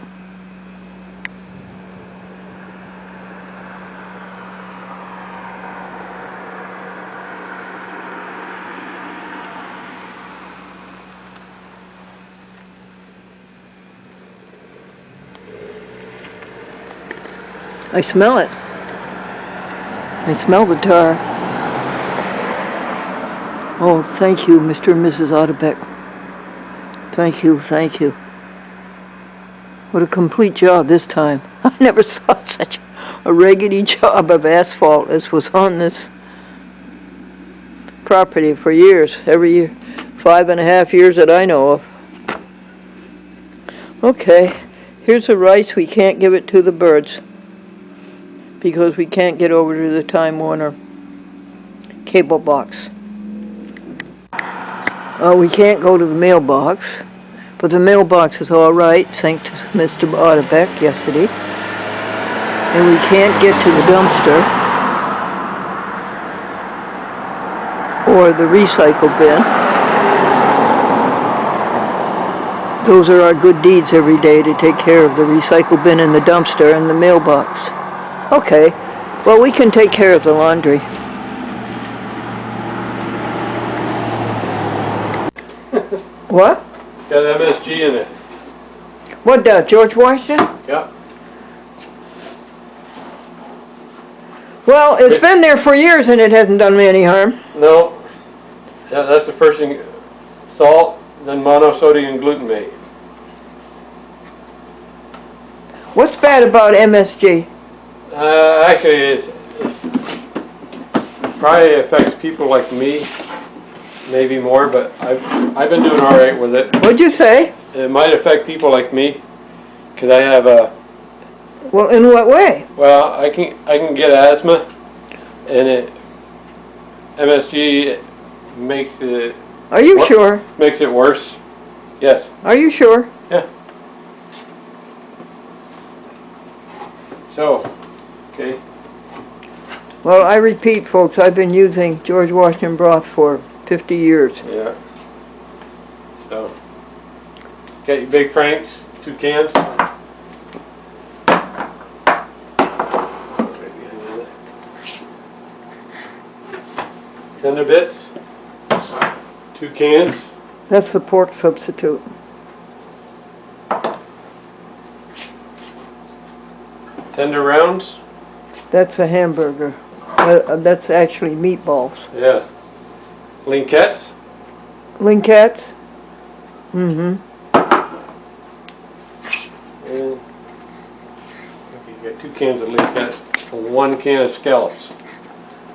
I smell it. I smell the tar. Oh, thank you, Mr. and Mrs. Otterbeck. Thank you, thank you. What a complete job this time. I never saw such a raggedy job of asphalt as was on this property for years, every year. 5.5 years that I know of. Okay, here's the rice. We can't give it to the birds because we can't get over to the Time Warner cable box. We can't go to the mailbox, but the mailbox is all right, thanks to Mr. Otterbeck yesterday. And we can't get to the dumpster or the recycle bin. Those are our good deeds every day, to take care of the recycle bin and the dumpster and the mailbox. Okay, well, we can take care of the laundry. What? Got MSG in it. What, George Washington? Yeah. Well, it's been there for years and it hasn't done me any harm. No. Yeah, that's the first thing. Salt, then monosodium glutamate. What's bad about MSG? Actually, it probably affects people like me, maybe more, but I've been doing all right with it. What'd you say? It might affect people like me, because I have a. Well, in what way? Well, I can get asthma, and MSG makes it. Are you sure? Makes it worse. Yes. Are you sure? Yeah. So, okay. Well, I repeat, folks, I've been using George Washington broth for 50 years. Yeah. So, got your Big Franks, 2 cans. Tender bits, 2 cans. That's the pork substitute. Tender rounds. That's a hamburger. That's actually meatballs. Yeah. Linkettes. Linkettes? Mm-hmm. And you got 2 cans of linkettes and 1 can of scallops.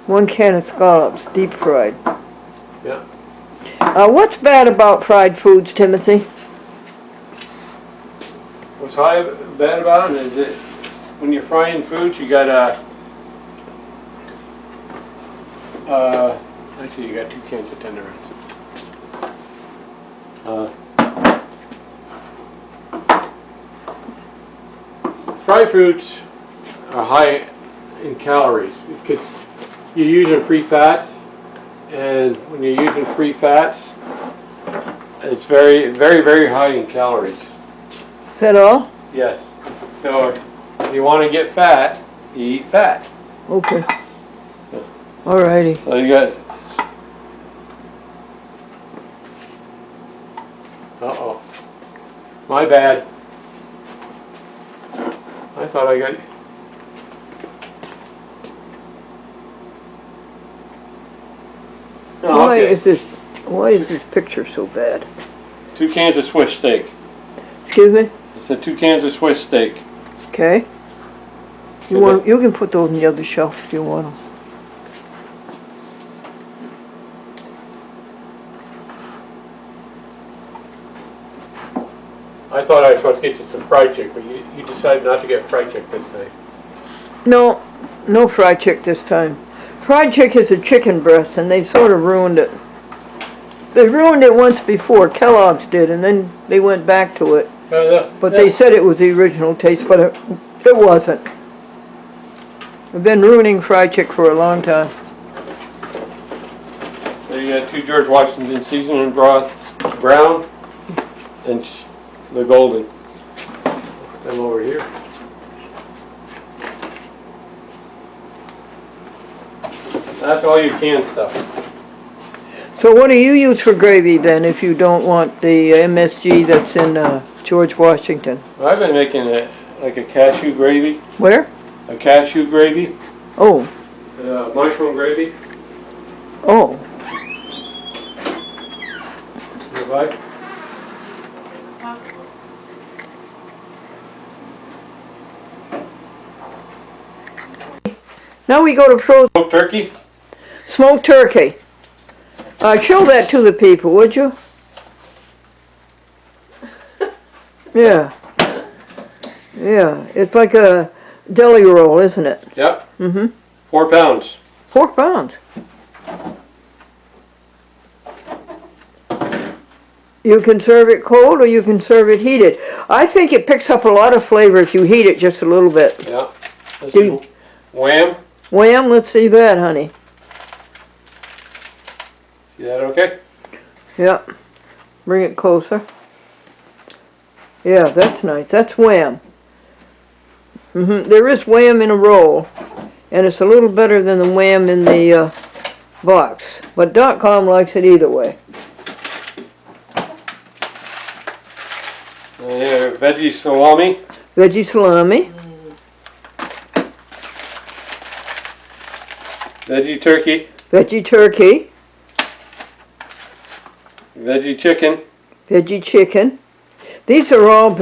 1 can of scallops, deep fried. Yeah. What's bad about fried foods, Timothy? What's bad about it is that when you're frying foods, you gotta. Actually, you got 2 cans of tender rice. Fried foods are high in calories because you're using free fats, and when you're using free fats, it's very, very, very high in calories. Is that all? Yes. So if you want to get fat, you eat fat. Okay. Alrighty. So you got My bad. I thought I got... Oh, Why okay. why is this picture so bad? 2 cans of Swiss steak. Excuse me? It said 2 cans of Swiss steak. Okay. You can put those in the other shelf if you want them. I thought I was supposed to get you some fried chicken, but you decided not to get fried chicken this time. No, no fried chick this time. Fried chick is a chicken breast, and they've sort of ruined it. They ruined it once before, Kellogg's did, and then they went back to it. But they said it was the original taste, but it wasn't. We've been ruining fried chick for a long time. So you got 2 George Washington seasoning broth, brown, and the golden. Them over here. That's all your canned stuff. So what do you use for gravy then, if you don't want the MSG that's in George Washington? Well, I've been making like a cashew gravy. Where? A cashew gravy. Oh. Mushroom gravy. Oh. You like? Now we go to frozen Smoked turkey. smoked turkey. Show that to the people, would you? Yeah. Yeah, it's like a deli roll, isn't it? Yep. Mm-hmm. 4 pounds. 4 pounds. You can serve it cold or you can serve it heated. I think it picks up a lot of flavor if you heat it just a little bit. Yeah. This is wham. Wham, let's see that, honey. See that okay? Yeah. Bring it closer. Yeah, that's nice. That's wham. There is wham in a roll, and it's a little better than the wham in the box. But .com likes it either way. Yeah, veggie salami. Veggie salami. Veggie turkey. Veggie turkey. Veggie chicken. Veggie chicken. These are all